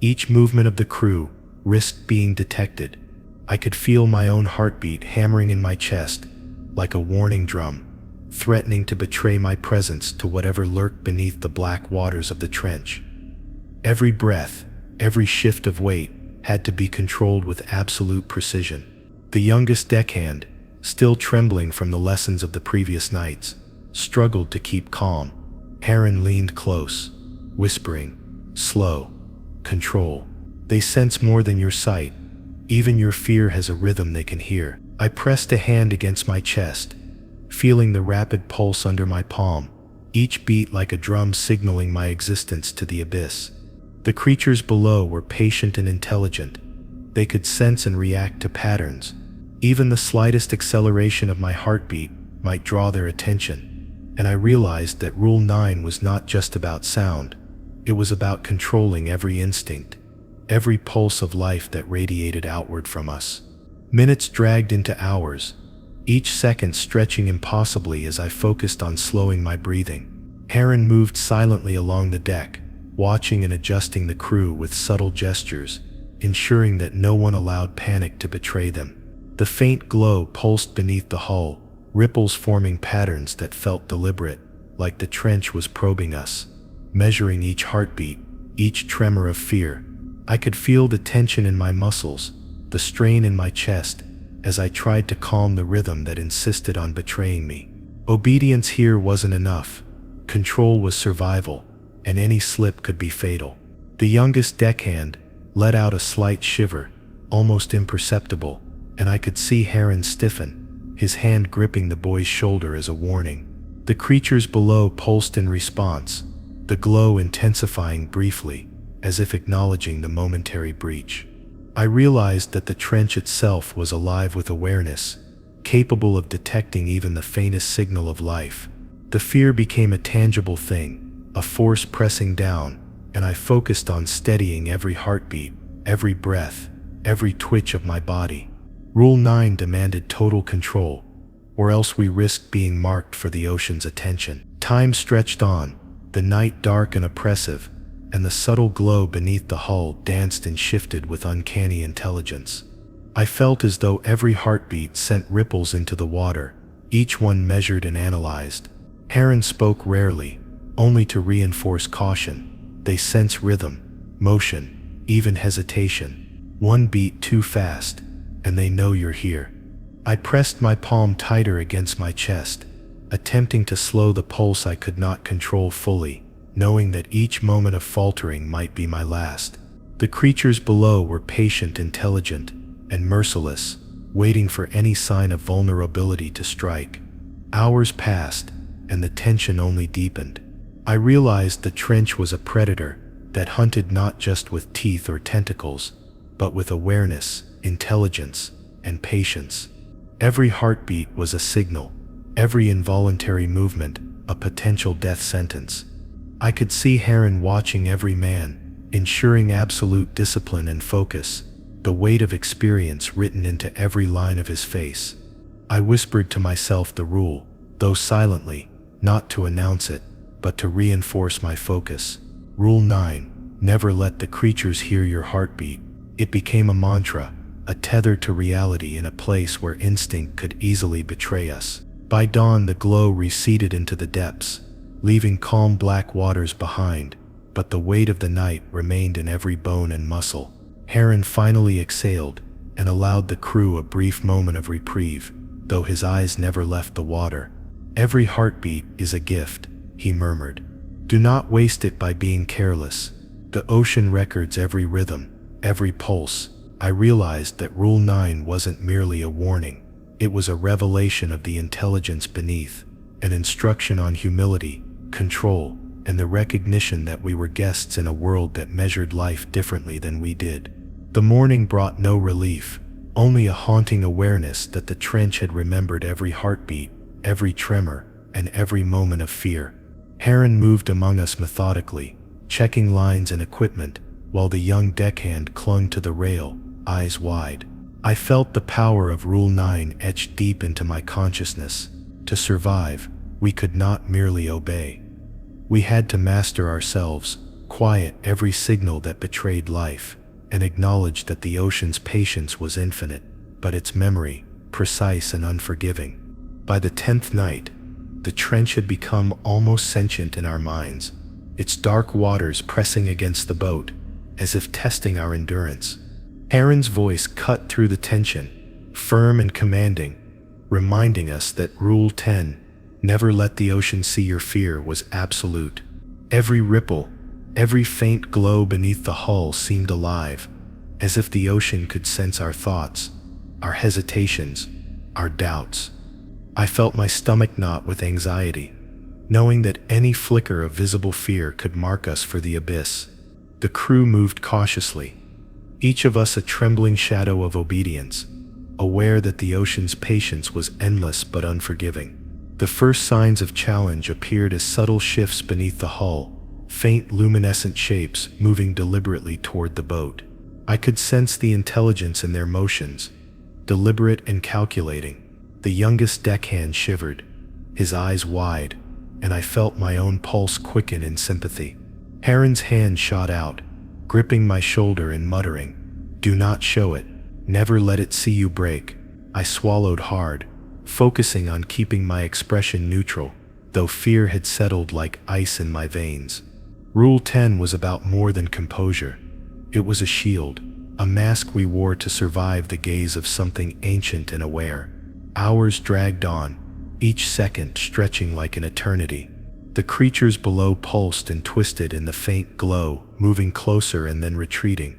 each movement of the crew, risked being detected. I could feel my own heartbeat hammering in my chest, like a warning drum, threatening to betray my presence to whatever lurked beneath the black waters of the trench. Every breath, every shift of weight, had to be controlled with absolute precision. The youngest deckhand, still trembling from the lessons of the previous nights, struggled to keep calm. Heron leaned close, whispering, "Slow. Control. They sense more than your sight. Even your fear has a rhythm they can hear." I pressed a hand against my chest, feeling the rapid pulse under my palm, each beat like a drum signaling my existence to the abyss. The creatures below were patient and intelligent. They could sense and react to patterns. Even the slightest acceleration of my heartbeat might draw their attention, and I realized that Rule 9 was not just about sound. It was about controlling every instinct, every pulse of life that radiated outward from us. Minutes dragged into hours, each second stretching impossibly as I focused on slowing my breathing. Heron moved silently along the deck, watching and adjusting the crew with subtle gestures, ensuring that no one allowed panic to betray them. The faint glow pulsed beneath the hull, ripples forming patterns that felt deliberate, like the trench was probing us, measuring each heartbeat, each tremor of fear. I could feel the tension in my muscles, the strain in my chest, as I tried to calm the rhythm that insisted on betraying me. Obedience here wasn't enough. Control was survival, and any slip could be fatal. The youngest deckhand let out a slight shiver, almost imperceptible, and I could see Heron stiffen, his hand gripping the boy's shoulder as a warning. The creatures below pulsed in response, the glow intensifying briefly, as if acknowledging the momentary breach. I realized that the trench itself was alive with awareness, capable of detecting even the faintest signal of life. The fear became a tangible thing, a force pressing down, and I focused on steadying every heartbeat, every breath, every twitch of my body. Rule 9 demanded total control, or else we risked being marked for the ocean's attention. Time stretched on, the night dark and oppressive, and the subtle glow beneath the hull danced and shifted with uncanny intelligence. I felt as though every heartbeat sent ripples into the water, each one measured and analyzed. Heron spoke rarely, only to reinforce caution. They sense rhythm, motion, even hesitation. One beat too fast, and they know you're here. I pressed my palm tighter against my chest, attempting to slow the pulse I could not control fully, knowing that each moment of faltering might be my last. The creatures below were patient, intelligent, and merciless, waiting for any sign of vulnerability to strike. Hours passed, and the tension only deepened. I realized the trench was a predator that hunted not just with teeth or tentacles, but with awareness, intelligence, and patience. Every heartbeat was a signal, every involuntary movement a potential death sentence. I could see Heron watching every man, ensuring absolute discipline and focus, the weight of experience written into every line of his face. I whispered to myself the rule, though silently, not to announce it, but to reinforce my focus. Rule 9, never let the creatures hear your heartbeat. It became a mantra, a tether to reality in a place where instinct could easily betray us. By dawn, the glow receded into the depths, leaving calm black waters behind, but the weight of the night remained in every bone and muscle. Heron finally exhaled and allowed the crew a brief moment of reprieve, though his eyes never left the water. Every heartbeat is a gift, he murmured. Do not waste it by being careless. The ocean records every rhythm, every pulse. I realized that Rule 9 wasn't merely a warning. It was a revelation of the intelligence beneath, an instruction on humility, control, and the recognition that we were guests in a world that measured life differently than we did. The morning brought no relief, only a haunting awareness that the trench had remembered every heartbeat, every tremor, and every moment of fear. Heron moved among us methodically, checking lines and equipment, while the young deckhand clung to the rail, eyes wide. I felt the power of Rule 9 etched deep into my consciousness. To survive, we could not merely obey. We had to master ourselves, quiet every signal that betrayed life, and acknowledge that the ocean's patience was infinite, but its memory, precise and unforgiving. By the 10th night, the trench had become almost sentient in our minds, its dark waters pressing against the boat, as if testing our endurance. Heron's voice cut through the tension, firm and commanding, reminding us that Rule 10, never let the ocean see your fear, was absolute. Every ripple, every faint glow beneath the hull seemed alive, as if the ocean could sense our thoughts, our hesitations, our doubts. I felt my stomach knot with anxiety, knowing that any flicker of visible fear could mark us for the abyss. The crew moved cautiously, each of us a trembling shadow of obedience, aware that the ocean's patience was endless but unforgiving. The first signs of challenge appeared as subtle shifts beneath the hull, faint luminescent shapes moving deliberately toward the boat. I could sense the intelligence in their motions, deliberate and calculating. The youngest deckhand shivered, his eyes wide, and I felt my own pulse quicken in sympathy. Heron's hand shot out, gripping my shoulder and muttering, "Do not show it. Never let it see you break." I swallowed hard, focusing on keeping my expression neutral, though fear had settled like ice in my veins. Rule 10 was about more than composure. It was a shield, a mask we wore to survive the gaze of something ancient and aware. Hours dragged on, each second stretching like an eternity. The creatures below pulsed and twisted in the faint glow, moving closer and then retreating,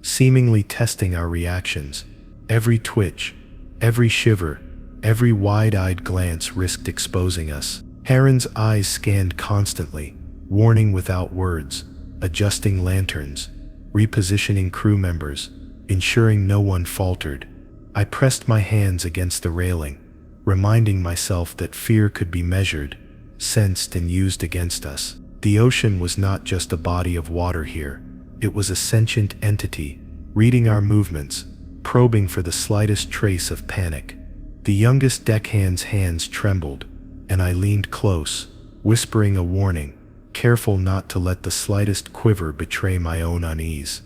seemingly testing our reactions. Every twitch, every shiver, every wide-eyed glance risked exposing us. Heron's eyes scanned constantly, warning without words, adjusting lanterns, repositioning crew members, ensuring no one faltered. I pressed my hands against the railing, reminding myself that fear could be measured, sensed and used against us. The ocean was not just a body of water here. It was a sentient entity, reading our movements, probing for the slightest trace of panic. The youngest deckhand's hands trembled, and I leaned close, whispering a warning, careful not to let the slightest quiver betray my own unease.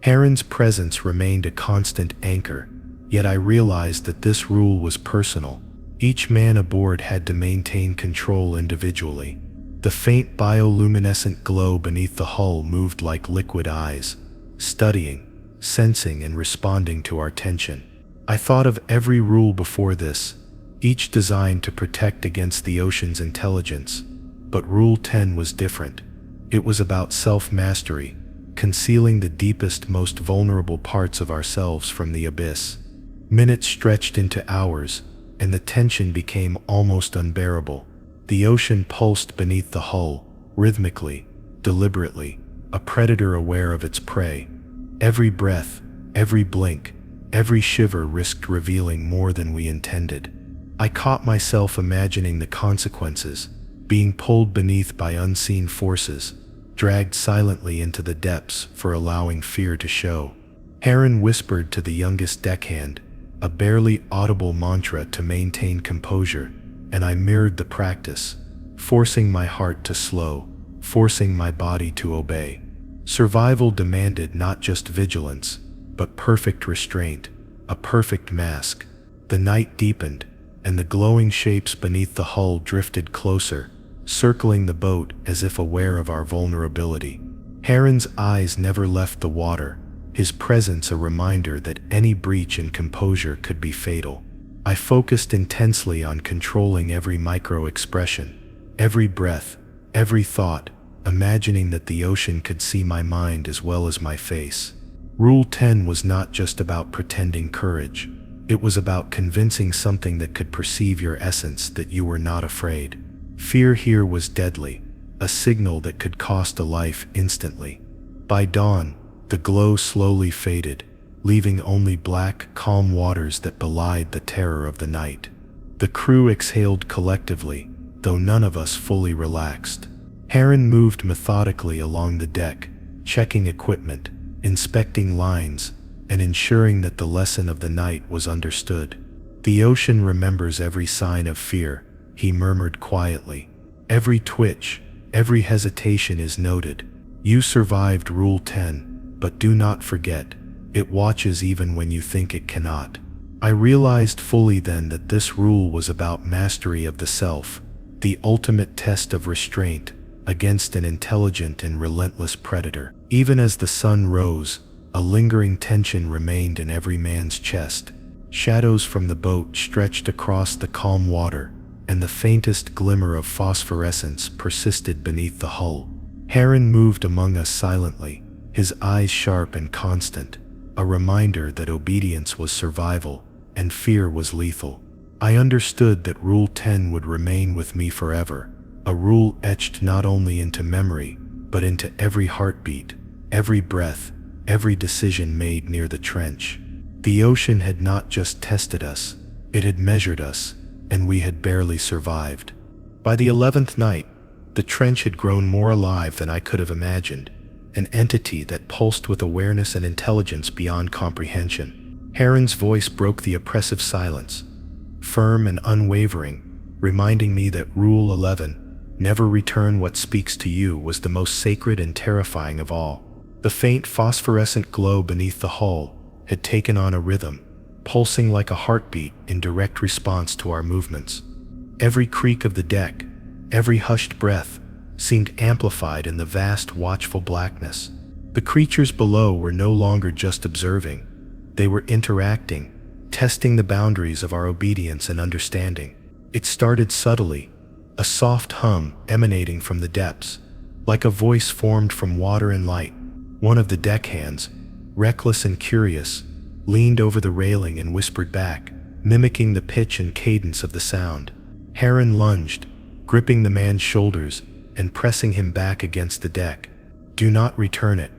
Heron's presence remained a constant anchor, yet I realized that this rule was personal. Each man aboard had to maintain control individually. The faint bioluminescent glow beneath the hull moved like liquid eyes, studying, sensing, and responding to our tension. I thought of every rule before this, each designed to protect against the ocean's intelligence. But Rule 10 was different. It was about self-mastery, concealing the deepest, most vulnerable parts of ourselves from the abyss. Minutes stretched into hours, and the tension became almost unbearable. The ocean pulsed beneath the hull, rhythmically, deliberately, a predator aware of its prey. Every breath, every blink, every shiver risked revealing more than we intended. I caught myself imagining the consequences, being pulled beneath by unseen forces, dragged silently into the depths for allowing fear to show. Heron whispered to the youngest deckhand, a barely audible mantra to maintain composure, and I mirrored the practice, forcing my heart to slow, forcing my body to obey. Survival demanded not just vigilance, but perfect restraint, a perfect mask. The night deepened, and the glowing shapes beneath the hull drifted closer, circling the boat as if aware of our vulnerability. Heron's eyes never left the water, his presence a reminder that any breach in composure could be fatal. I focused intensely on controlling every micro-expression, every breath, every thought, imagining that the ocean could see my mind as well as my face. Rule 10 was not just about pretending courage. It was about convincing something that could perceive your essence that you were not afraid. Fear here was deadly, a signal that could cost a life instantly. By dawn, the glow slowly faded, leaving only black, calm waters that belied the terror of the night. The crew exhaled collectively, though none of us fully relaxed. Heron moved methodically along the deck, checking equipment, inspecting lines, and ensuring that the lesson of the night was understood. "The ocean remembers every sign of fear," he murmured quietly. "Every twitch, every hesitation is noted. You survived Rule 10, but do not forget, it watches even when you think it cannot." I realized fully then that this rule was about mastery of the self, the ultimate test of restraint against an intelligent and relentless predator. Even as the sun rose, a lingering tension remained in every man's chest. Shadows from the boat stretched across the calm water, and the faintest glimmer of phosphorescence persisted beneath the hull. Heron moved among us silently, his eyes sharp and constant, a reminder that obedience was survival and fear was lethal. I understood that Rule 10 would remain with me forever, a rule etched not only into memory, but into every heartbeat, every breath, every decision made near the trench. The ocean had not just tested us, it had measured us, and we had barely survived. By the 11th night, the trench had grown more alive than I could have imagined, an entity that pulsed with awareness and intelligence beyond comprehension. Heron's voice broke the oppressive silence, firm and unwavering, reminding me that Rule 11, "Never return what speaks to you," was the most sacred and terrifying of all. The faint phosphorescent glow beneath the hull had taken on a rhythm, pulsing like a heartbeat in direct response to our movements. Every creak of the deck, every hushed breath, seemed amplified in the vast, watchful blackness. The creatures below were no longer just observing. They were interacting, testing the boundaries of our obedience and understanding. It started subtly, a soft hum emanating from the depths, like a voice formed from water and light. One of the deckhands, reckless and curious, leaned over the railing and whispered back, mimicking the pitch and cadence of the sound. Heron lunged, gripping the man's shoulders and pressing him back against the deck. "Do not return it.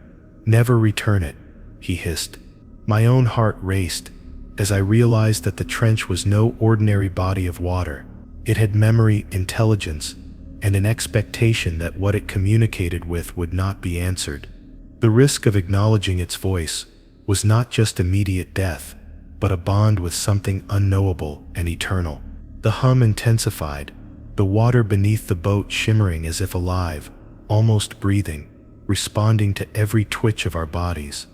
Never return it," he hissed. My own heart raced as I realized that the trench was no ordinary body of water. It had memory, intelligence, and an expectation that what it communicated with would not be answered. The risk of acknowledging its voice was not just immediate death, but a bond with something unknowable and eternal. The hum intensified, the water beneath the boat shimmering as if alive, almost breathing, responding to every twitch of our bodies.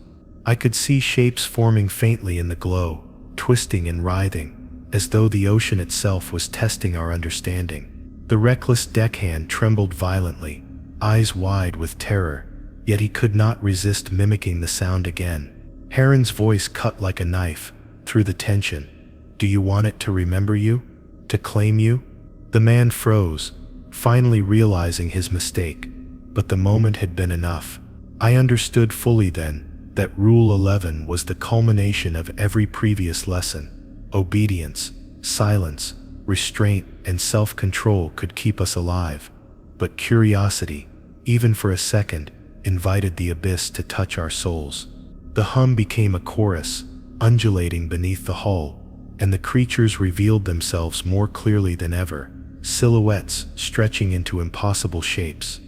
I could see shapes forming faintly in the glow, twisting and writhing, as though the ocean itself was testing our understanding. The reckless deckhand trembled violently, eyes wide with terror, yet he could not resist mimicking the sound again. Heron's voice cut like a knife through the tension. "Do you want it to remember you? To claim you?" The man froze, finally realizing his mistake, but the moment had been enough. I understood fully then that Rule 11 was the culmination of every previous lesson. Obedience, silence, restraint, and self-control could keep us alive, but curiosity, even for a second, invited the abyss to touch our souls. The hum became a chorus, undulating beneath the hull, and the creatures revealed themselves more clearly than ever, silhouettes stretching into impossible shapes.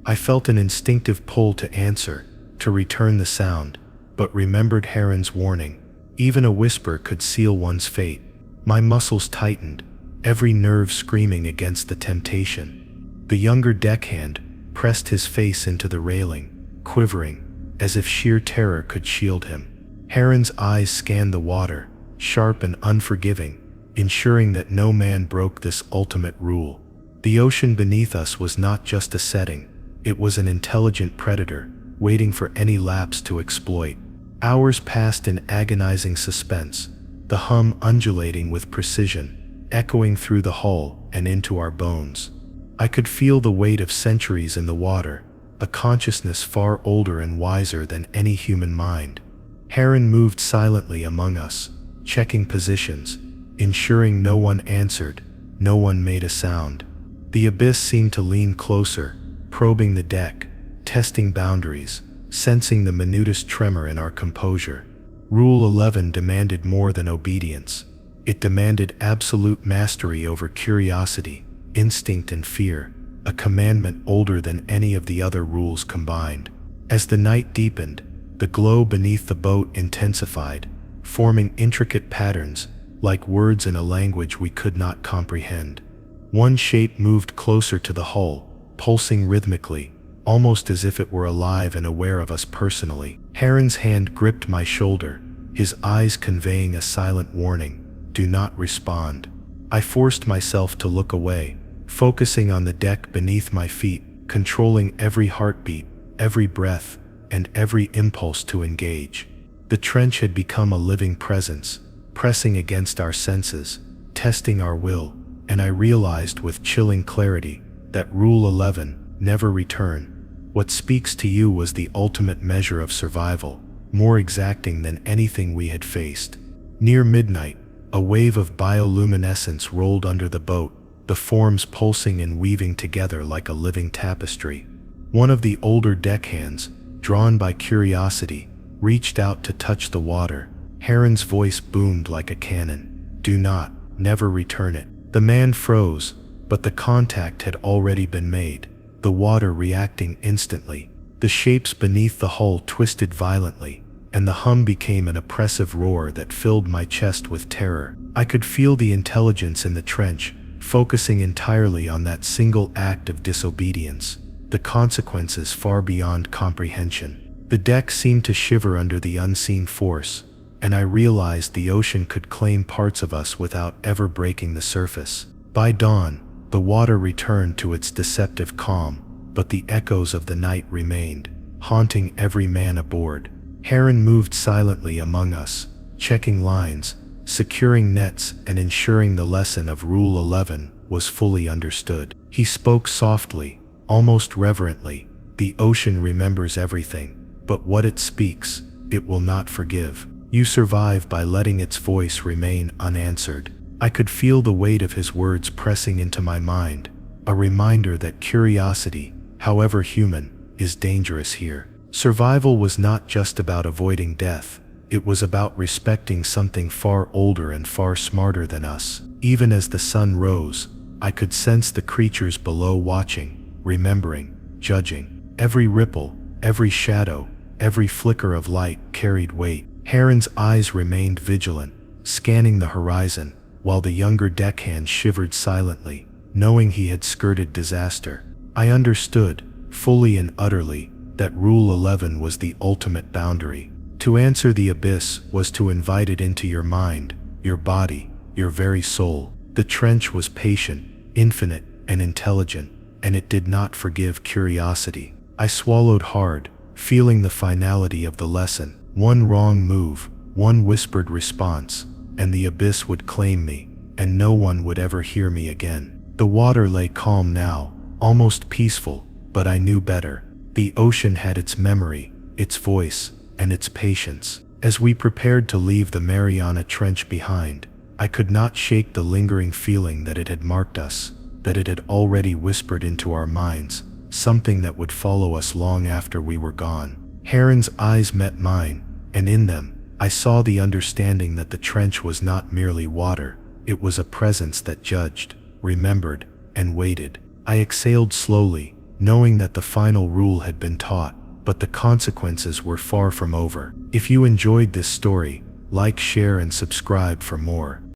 I felt an instinctive pull to answer, to return the sound, but remembered Heron's warning. Even a whisper could seal one's fate. My muscles tightened, every nerve screaming against the temptation. The younger deckhand pressed his face into the railing, quivering, as if sheer terror could shield him. Heron's eyes scanned the water, sharp and unforgiving, ensuring that no man broke this ultimate rule. The ocean beneath us was not just a setting, it was an intelligent predator, waiting for any lapse to exploit. Hours passed in agonizing suspense, the hum undulating with precision, echoing through the hull and into our bones. I could feel the weight of centuries in the water, a consciousness far older and wiser than any human mind. Heron moved silently among us, checking positions, ensuring no one answered, no one made a sound. The abyss seemed to lean closer, probing the deck, testing boundaries, sensing the minutest tremor in our composure. Rule 11 demanded more than obedience. It demanded absolute mastery over curiosity, instinct, and fear, a commandment older than any of the other rules combined. As the night deepened, the glow beneath the boat intensified, forming intricate patterns, like words in a language we could not comprehend. One shape moved closer to the hull, pulsing rhythmically, almost as if it were alive and aware of us personally. Heron's hand gripped my shoulder, his eyes conveying a silent warning, "Do not respond." I forced myself to look away, focusing on the deck beneath my feet, controlling every heartbeat, every breath, and every impulse to engage. The trench had become a living presence, pressing against our senses, testing our will, and I realized with chilling clarity that Rule 11, never return. What speaks to you was the ultimate measure of survival, more exacting than anything we had faced. Near midnight, a wave of bioluminescence rolled under the boat, the forms pulsing and weaving together like a living tapestry. One of the older deckhands, drawn by curiosity, reached out to touch the water. Heron's voice boomed like a cannon. "Do not, never return it." The man froze, but the contact had already been made, the water reacting instantly. The shapes beneath the hull twisted violently, and the hum became an oppressive roar that filled my chest with terror. I could feel the intelligence in the trench, focusing entirely on that single act of disobedience, the consequences far beyond comprehension. The deck seemed to shiver under the unseen force, and I realized the ocean could claim parts of us without ever breaking the surface. By dawn, the water returned to its deceptive calm, but the echoes of the night remained, haunting every man aboard. Heron moved silently among us, checking lines, securing nets, and ensuring the lesson of Rule 11 was fully understood. He spoke softly, almost reverently. "The ocean remembers everything, but what it speaks, it will not forgive. You survive by letting its voice remain unanswered." I could feel the weight of his words pressing into my mind, a reminder that curiosity, however human, is dangerous here. Survival was not just about avoiding death, it was about respecting something far older and far smarter than us. Even as the sun rose, I could sense the creatures below watching, remembering, judging. Every ripple, every shadow, every flicker of light carried weight. Heron's eyes remained vigilant, scanning the horizon, while the younger deckhand shivered silently, knowing he had skirted disaster. I understood, fully and utterly, that Rule 11 was the ultimate boundary. To answer the abyss was to invite it into your mind, your body, your very soul. The trench was patient, infinite, and intelligent, and it did not forgive curiosity. I swallowed hard, feeling the finality of the lesson. One wrong move, one whispered response, and the abyss would claim me, and no one would ever hear me again. The water lay calm now, almost peaceful, but I knew better. The ocean had its memory, its voice, and its patience. As we prepared to leave the Mariana Trench behind, I could not shake the lingering feeling that it had marked us, that it had already whispered into our minds, something that would follow us long after we were gone. Heron's eyes met mine, and in them, I saw the understanding that the trench was not merely water, it was a presence that judged, remembered, and waited. I exhaled slowly, knowing that the final rule had been taught, but the consequences were far from over. If you enjoyed this story, like, share, and subscribe for more.